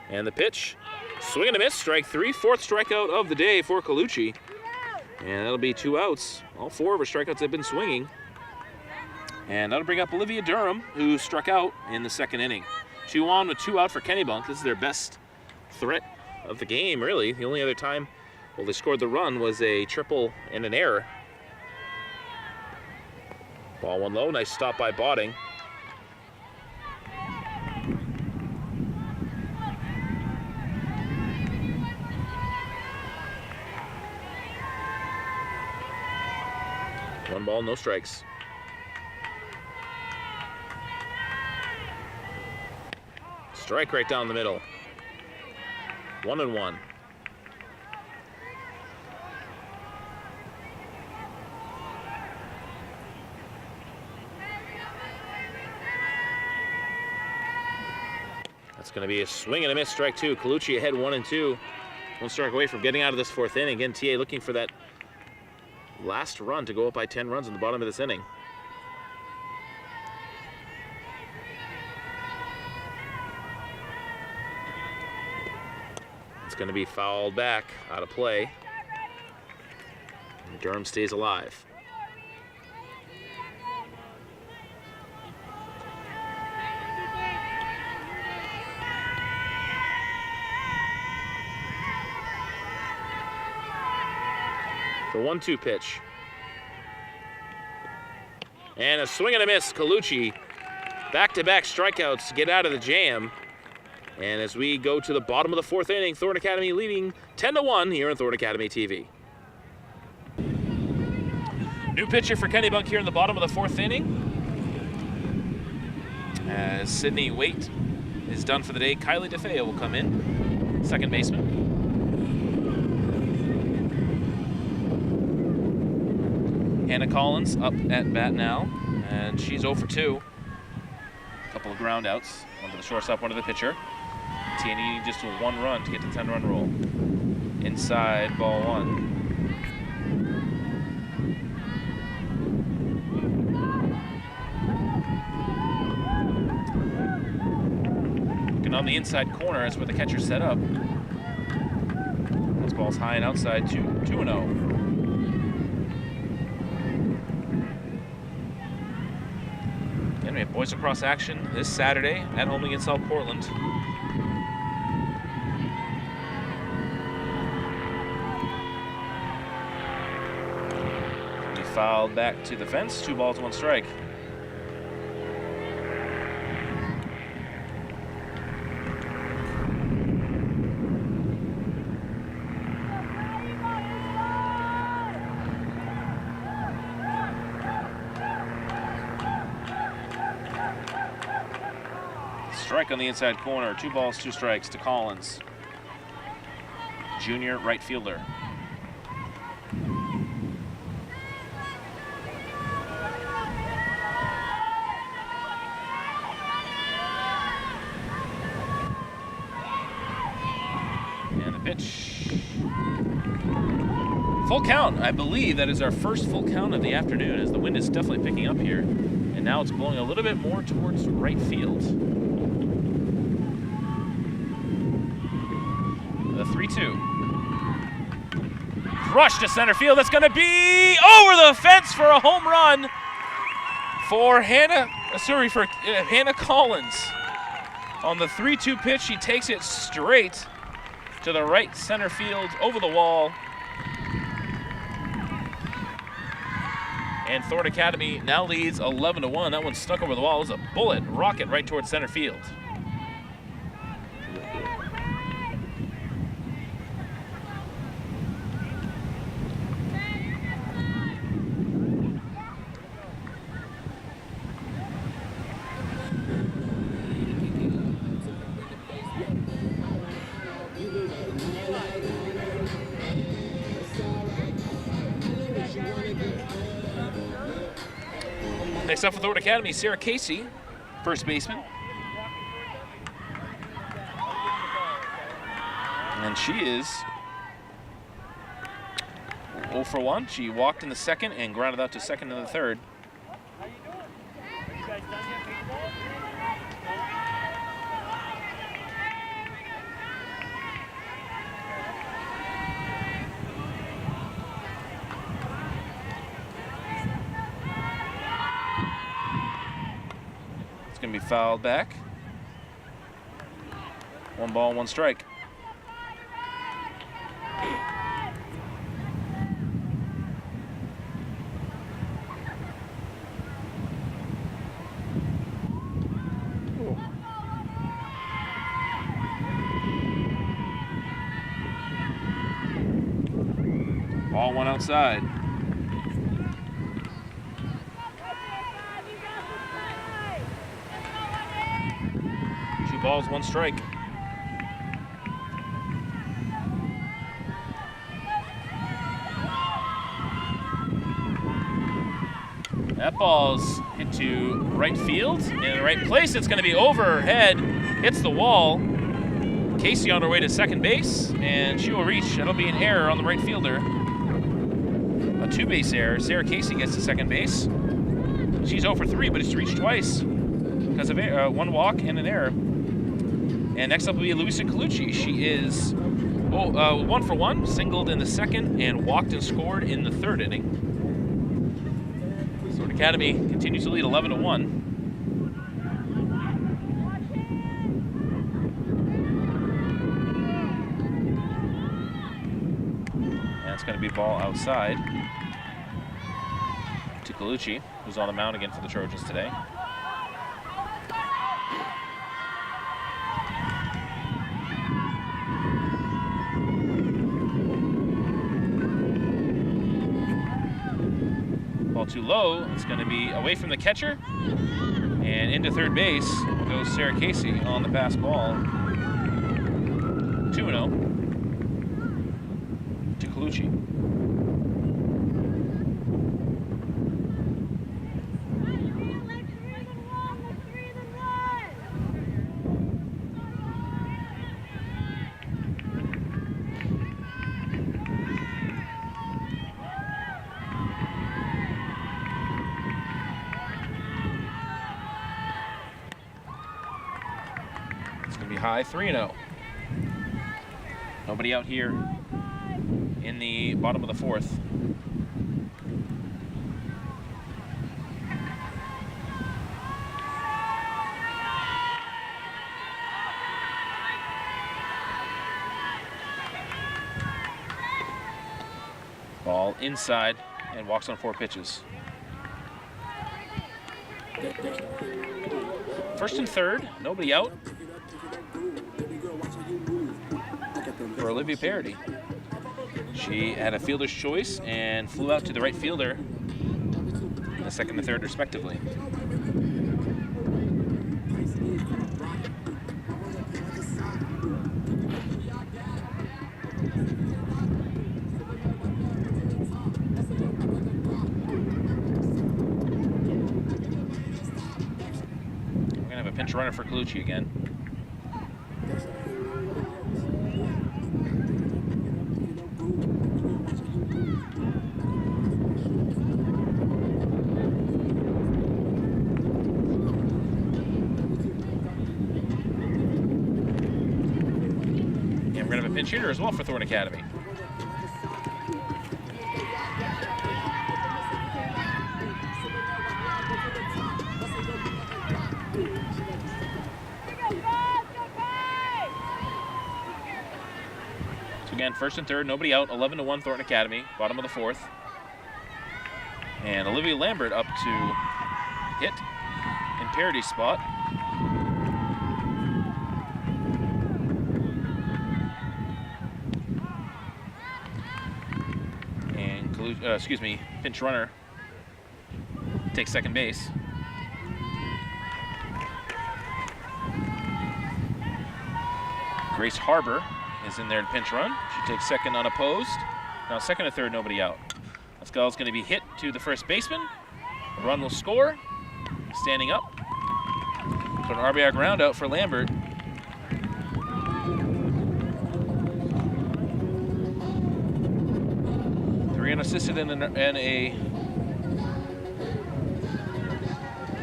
And the pitch. Swing and a miss. Strike 3. 4th strikeout of the day for Colucci. And that'll be 2 outs. All 4 of her strikeouts have been swinging. And that'll bring up Olivia Durham, who struck out in the second inning. 2 on with 2 out for Kennebunk. This is their best threat of the game, really. The only other time they scored the run was a triple and an error. Ball one low. Nice stop by Botting. One ball, no strikes. Strike right down the middle. 1-1. That's going to be a swing and a miss. Strike 2. Colucci ahead 1-2. 1 strike away from getting out of this 4th inning. Again, TA looking for that last run to go up by 10 runs in the bottom of this inning. It's going to be fouled back out of play. And Durham stays alive. The 1-2 pitch. And a swing and a miss. Colucci, back-to-back strikeouts to get out of the jam. And as we go to the bottom of the 4th inning, Thornton Academy leading 10-1 here on Thornton Academy TV. New pitcher for Kennebunk here in the bottom of the 4th inning. As Sydney Waite is done for the day, Kylie DeFeo will come in, second baseman. Hannah Collins up at bat now, and she's 0 for 2. A couple of ground outs, one to the shortstop, one to the pitcher. TNE just with 1 run to get to 10-run roll. Inside, ball 1. Looking on the inside corner is where the catcher's set up. This ball's high and outside, 2-0. And we have Boys Across action this Saturday at home against South Portland. He fouled back to the fence, 2 balls, 1 strike. Strike on the inside corner, 2 balls, 2 strikes to Collins. Junior right fielder. And the pitch. Full count. I believe that is our first full count of the afternoon, as the wind is definitely picking up here. And now it's blowing a little bit more towards right field. The 3-2. Rush to center field. That's going to be over the fence for a home run for Hannah Collins. On the 3-2 pitch, she takes it straight to the right center field over the wall. And Thornton Academy now leads 11-1. That one stuck over the wall. It was a bullet rocket right towards center field. Next up for Thornton Academy, Sarah Casey, first baseman. And she is 0 for 1. She walked in the second and grounded out to second in the third. It's going to be fouled back. 1 ball, 1 strike. Ball 1 outside. 2 balls, 1 strike. That ball's hit to right field in the right place. It's going to be overhead, hits the wall. Casey on her way to second base, and she will reach. That'll be an error on the right fielder. A 2-base error. Sarah Casey gets to second base. She's 0 for 3, but it's reached twice because of 1 walk and an error. And next up will be Luisa Colucci. She is 1 for 1, singled in the second, and walked and scored in the third inning. Thornton Academy continues to lead 11-1. And it's going to be ball outside to Colucci, who's on the mound again for the Trojans today. Ball too low. It's going to be away from the catcher and into third base goes Sarah Casey on the pass ball. 2-0 to Colucci. High 3-0. Nobody out here in the bottom of the fourth. Ball inside and walks on 4 pitches. First and third, nobody out for Olivia Parody. She had a fielder's choice and flew out to the right fielder in the second and third respectively. We're gonna have a pinch runner for Colucci again. Pinch hitter as well for Thornton Academy. So again, first and third, nobody out, 11-1 Thornton Academy, bottom of the fourth. And Olivia Lambert up to hit in Parody's spot. Pinch runner takes second base. Grace Harbor is in there to pinch run. She takes second unopposed. Now second and third, nobody out. This ball is going to be hit to the first baseman. The run will score. Standing up. So an RBI ground out for Lambert. Unassisted and a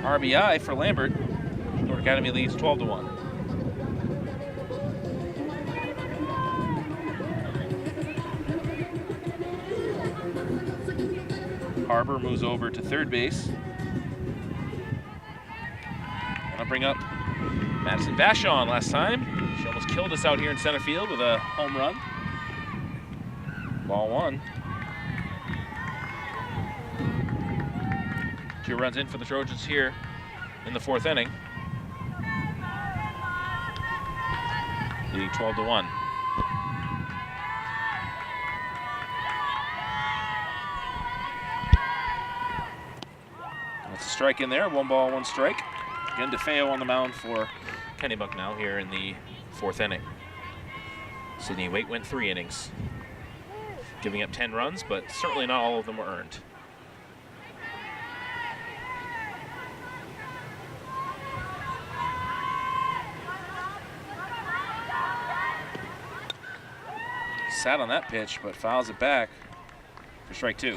RBI for Lambert. Thornton Academy leads 12-1. Harbor moves over to third base. I'll bring up Madison Vachon last time. She almost killed us out here in center field with a home run. Ball one. 2 runs in for the Trojans here in the fourth inning. Leading 12-1. That's a strike in there, 1 ball, 1 strike. Again, DeFeo on the mound for Kennebunk now here in the fourth inning. Sydney Waite went 3 innings, giving up 10 runs, but certainly not all of them were earned. Sat on that pitch, but fouls it back for strike 2.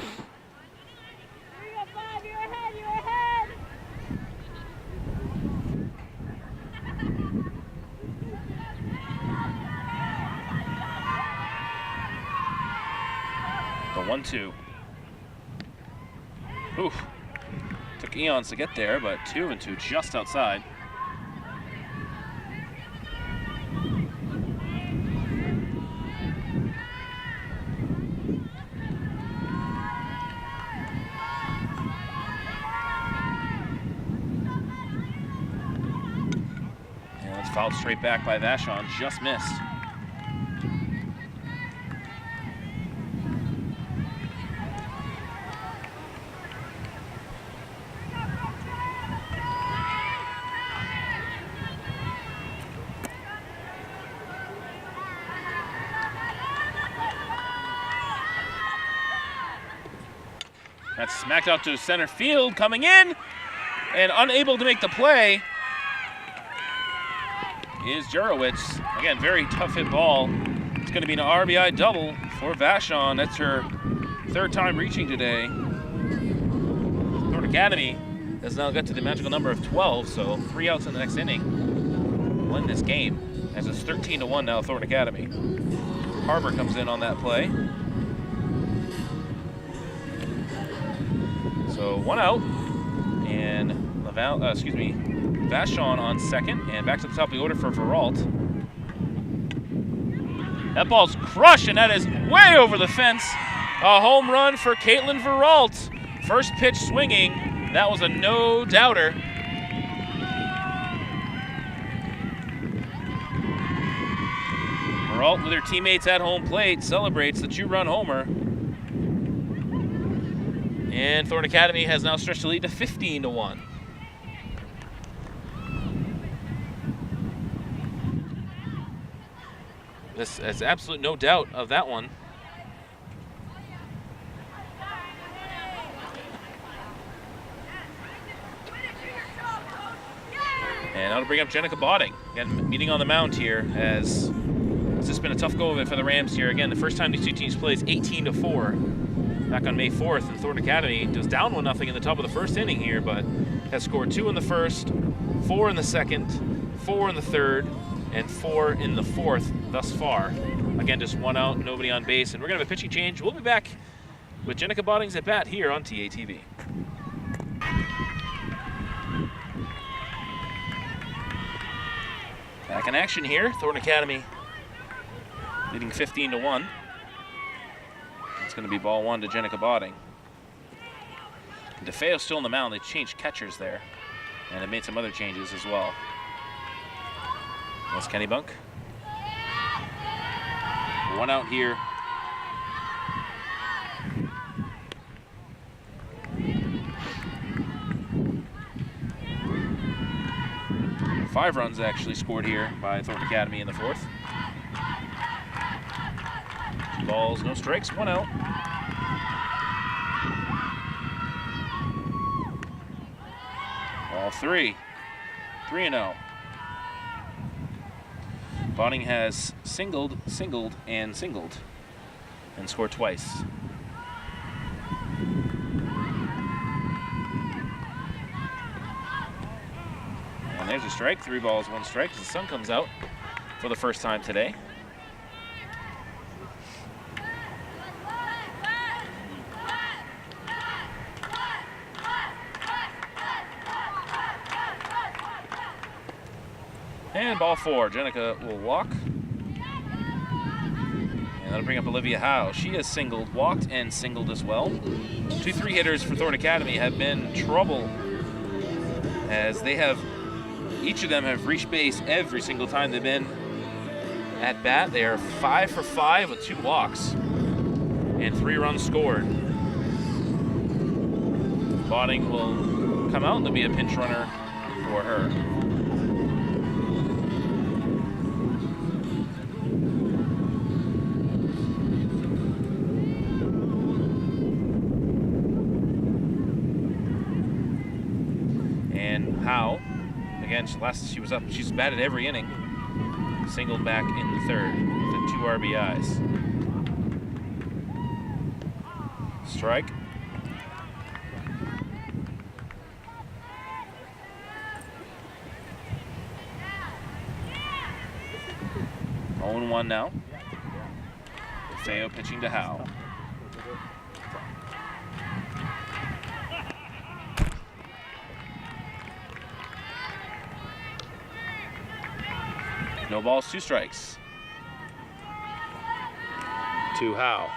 The 1-2. Oof. Took eons to get there, but 2-2 just outside. Fouled straight back by Vashon, just missed. That's smacked out to center field, coming in, and unable to make the play is Jurowitz. Again, very tough hit ball. It's going to be an RBI double for Vashon. That's her third time reaching today. Thornton Academy has now got to the magical number of 12, so 3 outs in the next inning. Win this game, as it's 13-1 now, Thornton Academy. Harbor comes in on that play. So 1 out, and Vashon on second, and back to the top of the order for Veralt. That ball's crushed, and that is way over the fence. A home run for Caitlin Veralt. First pitch swinging. That was a no-doubter. Veralt, with her teammates at home plate, celebrates the 2-run homer. And Thornton Academy has now stretched the lead to 15-1. This is absolute no doubt of that one. And now to bring up Jenica Botting. Again, meeting on the mound here, as it's just been a tough go of it for the Rams here. Again, the first time these two teams played is 18-4. Back on May 4th, and Thornton Academy was down 1-0 in the top of the first inning here, but has scored 2 in the first, 4 in the second, 4 in the third, and 4 in the fourth thus far. Again, just 1 out, nobody on base, and we're going to have a pitching change. We'll be back with Jenica Botting's at bat here on TATV. Back in action here, Thornton Academy leading 15-1. It's going to be ball 1 to Jenica Botting. DeFeo's still on the mound. They changed catchers there, and they made some other changes as well. That's Kennebunk. 1 out here. Five runs actually scored here by Thornton Academy in the fourth. 2 balls, no strikes, 1 out. Ball 3. 3-0. Botting has singled, and scored twice. And there's a strike. 3 balls, 1 strike. The sun comes out for the first time today. And ball 4, Jenica will walk. And that'll bring up Olivia Howe. She has singled, walked, and singled as well. 2 3-hitters for Thornton Academy have been trouble, as they have, each of them have reached base every single time they've been at bat. They are 5 for 5 with 2 walks and 3 runs scored. Botting will come out and there'll be a pinch runner for her. Howe, again, she was up. She's batted every inning. Singled back in the third with 2 RBIs. Strike. Oh, 1 now. Theo pitching to Howe. No balls, 2 strikes. To Howe.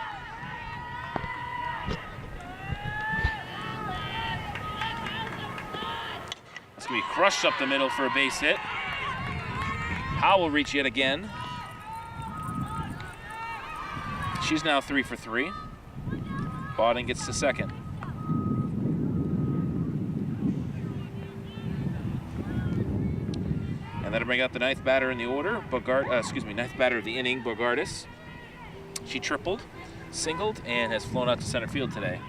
That's going to be crushed up the middle for a base hit. Howe will reach yet again. She's now 3 for 3. Bawden gets to second. And that'll bring out the ninth batter in the order, ninth batter of the inning, Bogardus. She tripled, singled, and has flown out to center field today.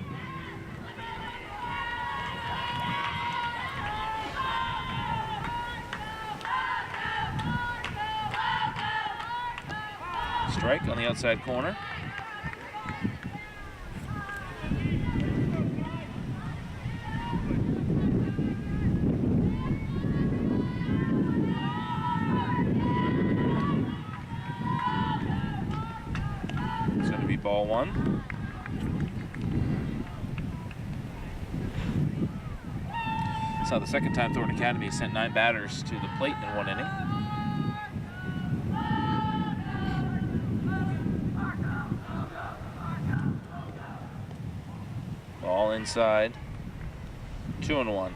Strike on the outside corner. It's going to be ball one. It's now the second time Thornton Academy has sent 9 batters to the plate in one inning. Ball inside, 2-1.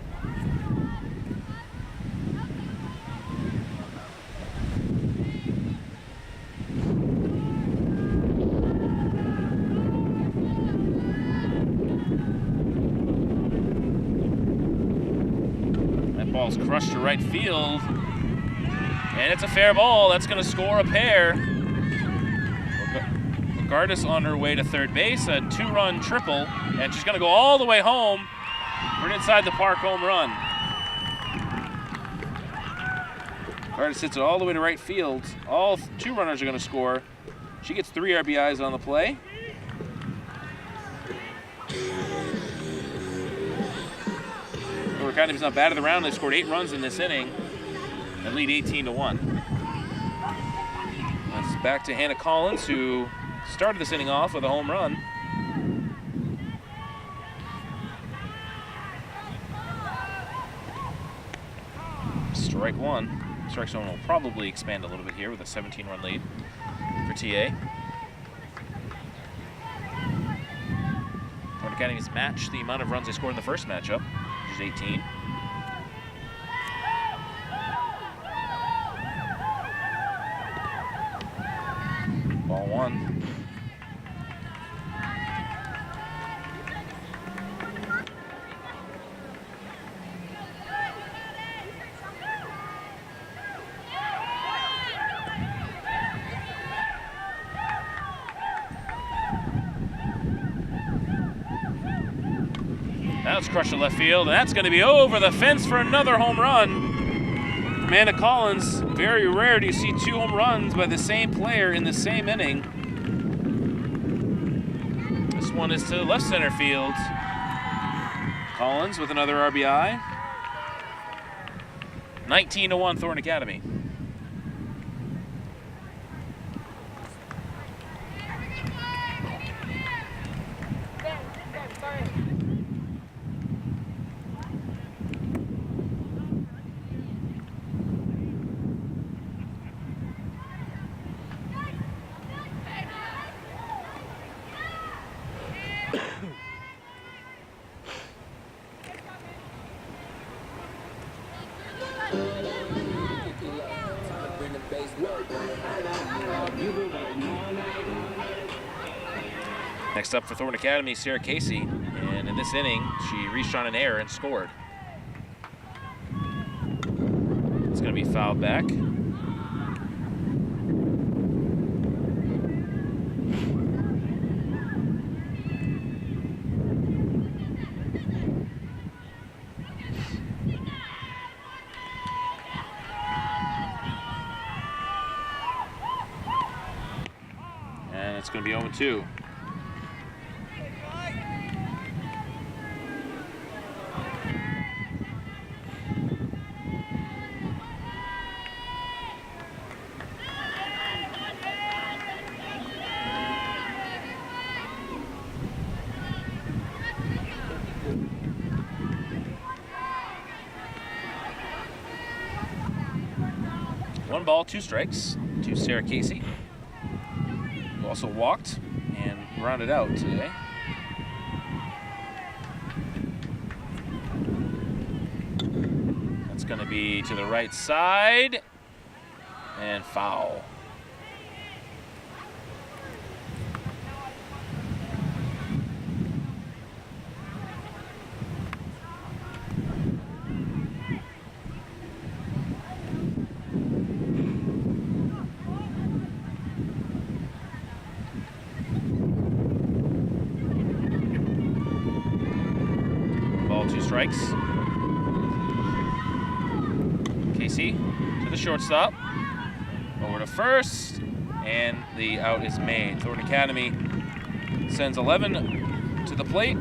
That ball's crushed to right field, and it's a fair ball. That's going to score a pair. Bogardus on her way to third base, a 2-run triple, and she's going to go all the way home for an inside the park home run. Bogardus hits it all the way to right field. All 2 runners are going to score. She gets 3 RBIs on the play. Thornton Academy's not bad of the round. They scored 8 runs in this inning and lead 18-1. That's back to Hannah Collins, who started this inning off with a home run. Strike one. Strike zone will probably expand a little bit here with a 17-run lead for TA. Thornton Academy's matched the amount of runs they scored in the first matchup, which is 18. Ball one. Now it's crushed to left field, and that's going to be over the fence for another home run. Amanda Collins, very rare do you see 2 home runs by the same player in the same inning. This one is to left center field. Collins with another RBI. 19-1 Thornton Academy. Next up for Thornton Academy, Sarah Casey, and in this inning, she reached on an error and scored. It's going to be fouled back. And it's going to be 0-2. One ball, 2 strikes to Sarah Casey, who also walked and grounded out today. That's going to be to the right side. And foul. Ball, 2 strikes. Casey to the shortstop. Over to first, and the out is made. Thornton Academy sends 11 to the plate,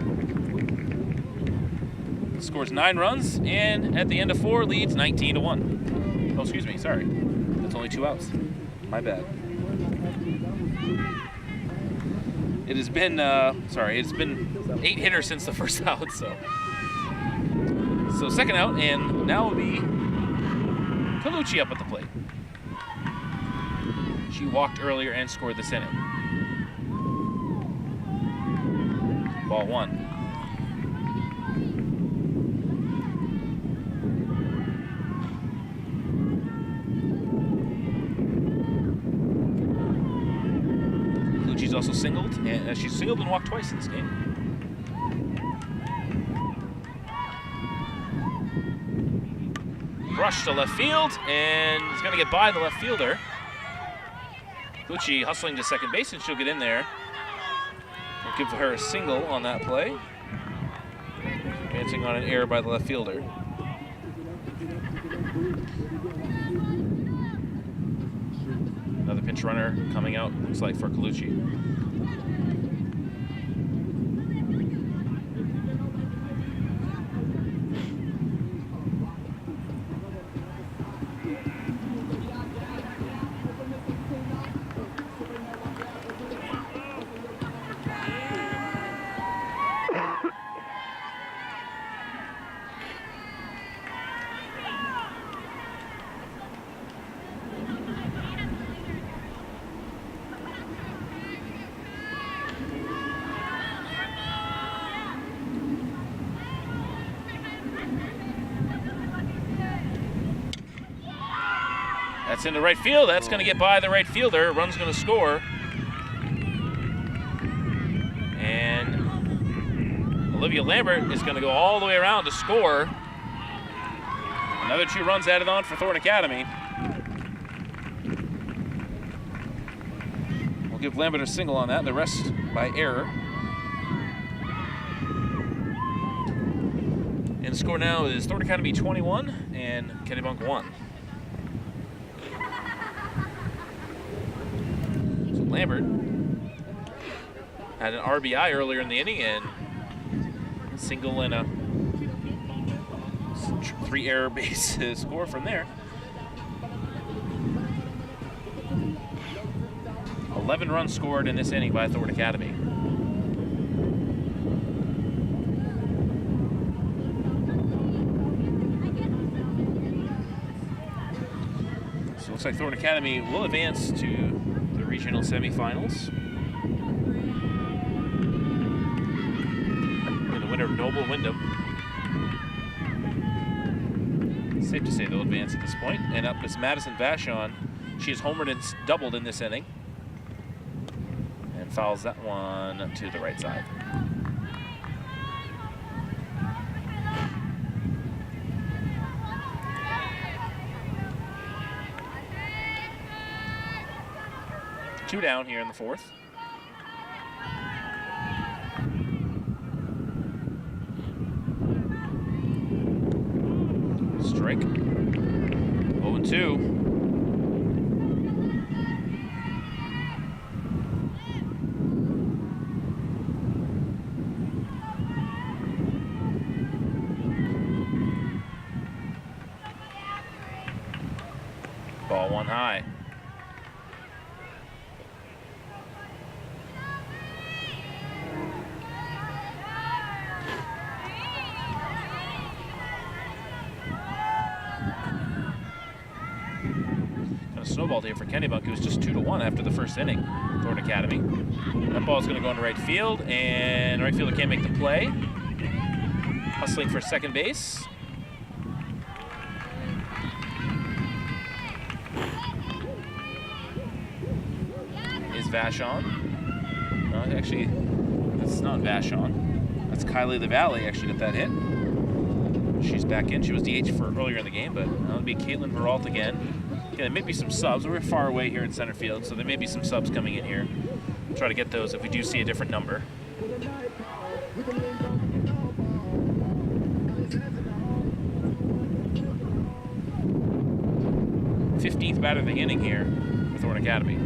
scores 9 runs, and at the end of 4 leads 19-1. Oh, excuse me, sorry. That's only 2 outs. My bad. It has been, it's been 8 hitters since the first out, so second out, and now will be Colucci up at the plate. She walked earlier and scored this inning. Ball 1. Colucci's also singled, and she's singled and walked twice in this game. Rush to left field, and it's going to get by the left fielder. Colucci hustling to second base, and she'll get in there. We'll give her a single on that play. Advancing on an error by the left fielder. Another pinch runner coming out, looks like, for Colucci. That's into right field. That's going to get by the right fielder. Run's going to score. And Olivia Lambert is going to go all the way around to score. Another 2 runs added on for Thornton Academy. We'll give Lambert a single on that, the rest by error. And the score now is Thornton Academy 21 and Kennebunk 1. Lambert had an RBI earlier in the inning and single and a 3 error base score from there. 11 runs scored in this inning by Thornton Academy. So it looks like Thornton Academy will advance to regional semifinals. And the winner of Noble Wyndham. Safe to say they'll advance at this point. And up is Madison Vashon. She has homered and doubled in this inning. And fouls that one to the right side. Two down here in the 4th. Strike. 0-2. Ball 1 high. Snowballed here for Kennebunk, who was just 2-1 after the first inning. Thornton Academy. That ball is going to go into right field, and right fielder can't make the play. Hustling for second base. Vashon. No, actually, that's not Vashon. That's Kylie LaValle actually got that hit. She's back in. She was DH for earlier in the game, but it'll be Caitlin Veralt again. Yeah, there may be some subs. We're far away here in center field, so there may be some subs coming in here. We'll try to get those if we do see a different number. 15th batter of the inning here for Thornton Academy.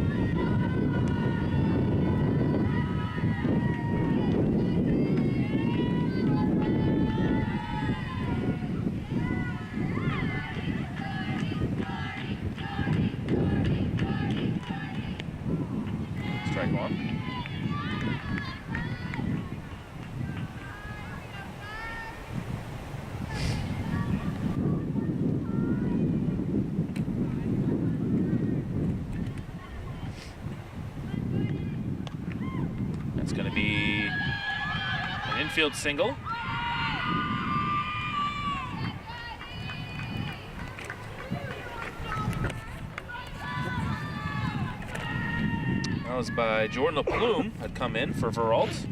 Strike one. That's going to be an infield single. That was by Jordan LaPlume, had come in for Veralt.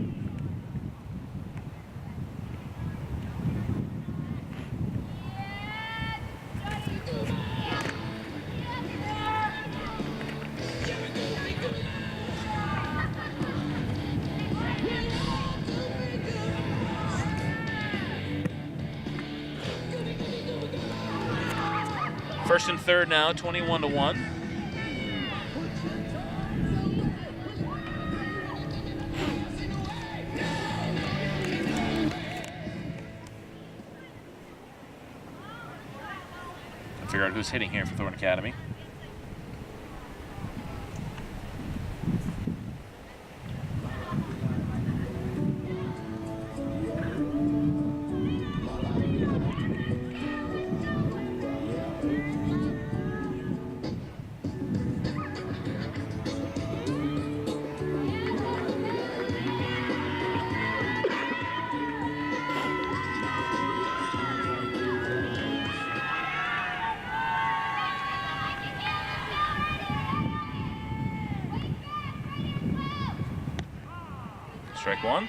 First and third now, 21-1. Figure out who's hitting here for Thornton Academy. Strike one.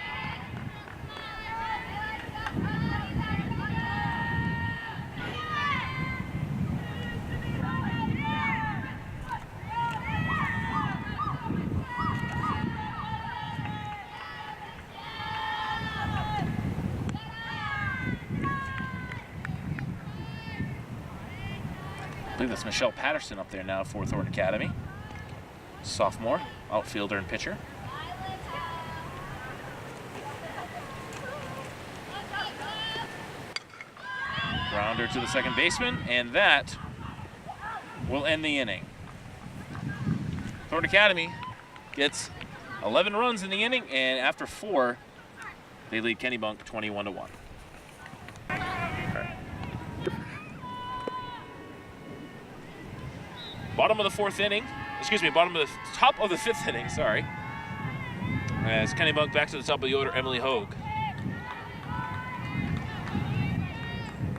I believe that's Michelle Patterson up there now for Thornton Academy. Sophomore, outfielder and pitcher. Grounder to the second baseman, and that will end the inning. Thornton Academy gets 11 runs in the inning, and after 4, they lead Kennebunk 21-1. Bottom of the fourth inning, excuse me, bottom of the top of the fifth inning, sorry. As Kennebunk back to the top of the order, Emily Hogue.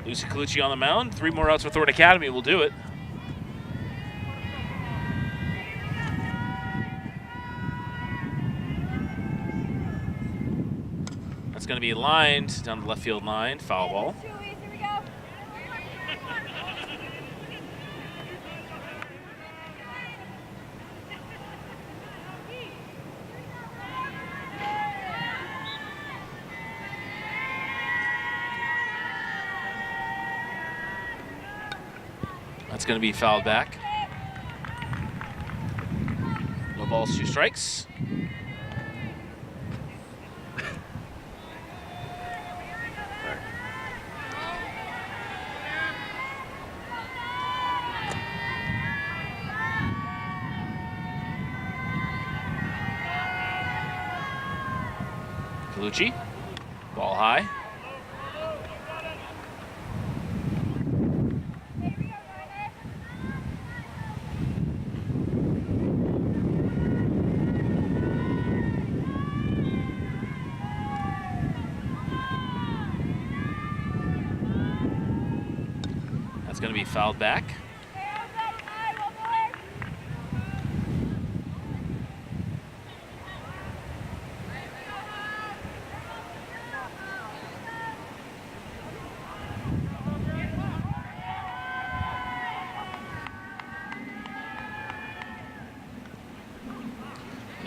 Lucy Colucci on the mound. 3 more outs for Thornton Academy will do it. That's going to be lined down the left field line. Foul ball. That's going to be fouled back. No balls, 2 strikes. Colucci, ball high. Going to be fouled back.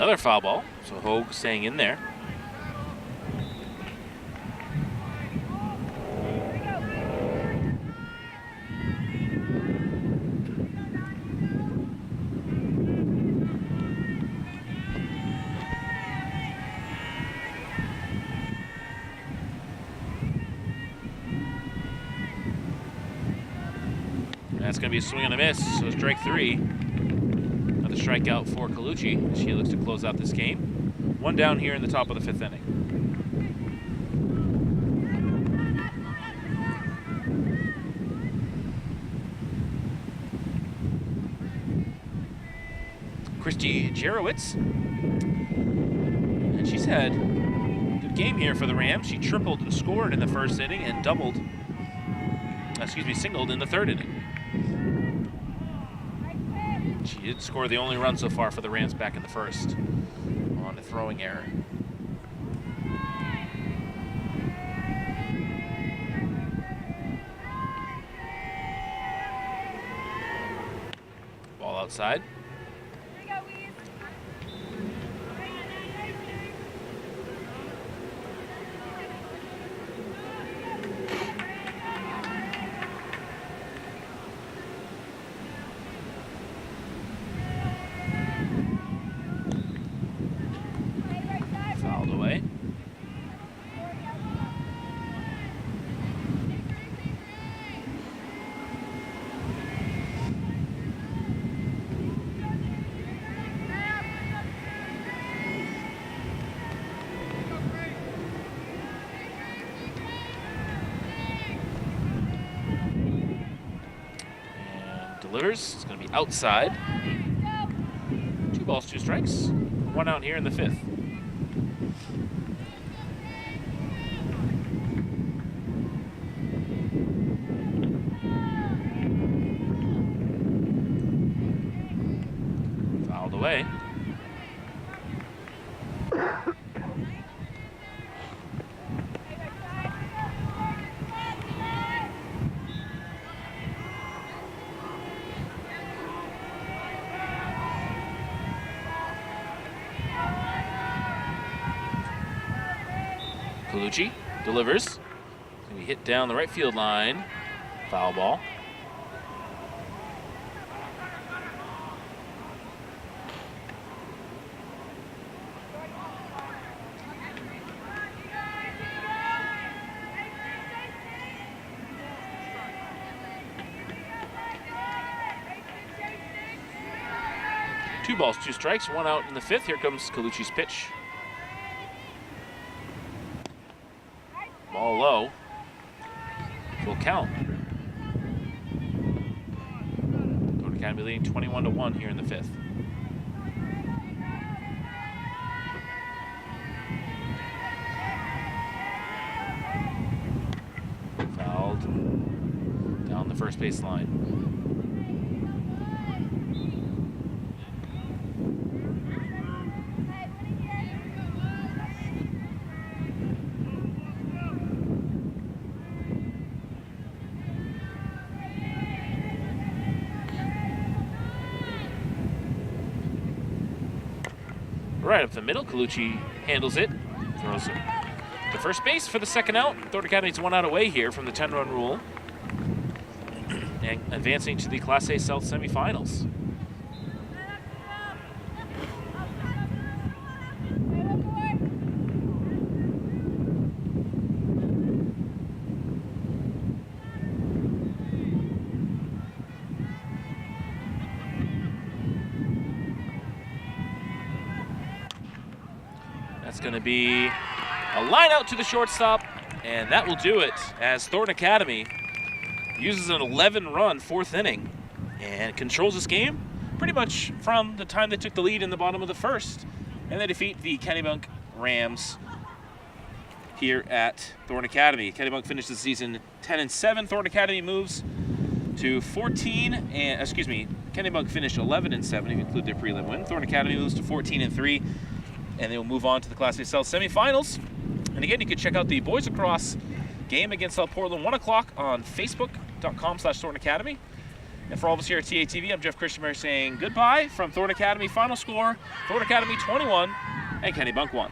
Another foul ball, so Hogue staying in there. That's going to be a swing and a miss, so strike 3. Another strikeout for Colucci as she looks to close out this game. 1 down here in the top of the 5th inning. Christy Jarowitz, and she's had a good game here for the Rams. She tripled and scored in the 1st inning and singled in the 3rd inning. She did score the only run so far for the Rams back in the 1st on a throwing error. Ball outside. Delivers. It's going to be outside. 2 balls, 2 strikes. 1 out here in the 5th. Fouled away. Colucci delivers. It's going to be hit down the right field line. Foul ball. Two balls, 2 strikes, 1 out in the 5th. Here comes Colucci's pitch. Ball low. Full count. Thornton Academy leading 21-1 here in the 5th. Fouled down the first base line. Right up the middle, Colucci handles it, throws it to first base for the 2nd out. Thornton Academy's 1 out away here from the 10-run rule, and advancing to the Class A South semifinals. That's going to be a line out to the shortstop, and that will do it as Thornton Academy uses an 11-run 4th inning and controls this game pretty much from the time they took the lead in the bottom of the 1st, and they defeat the Kennebunk Rams here at Thornton Academy. Kennebunk finished the season 10-7. Thornton Academy moves to 14 and Kennebunk finished 11-7 if you include their prelim win. Thornton Academy moves to 14-3. And they will move on to the Class A South semifinals. And again, you can check out the Boys Across game against South Portland, 1 o'clock on Facebook.com/Thornton Academy. And for all of us here at TATV, I'm Jeff Christenberry saying goodbye from Thornton Academy. Final score, Thornton Academy 21 and Kennebunk 1.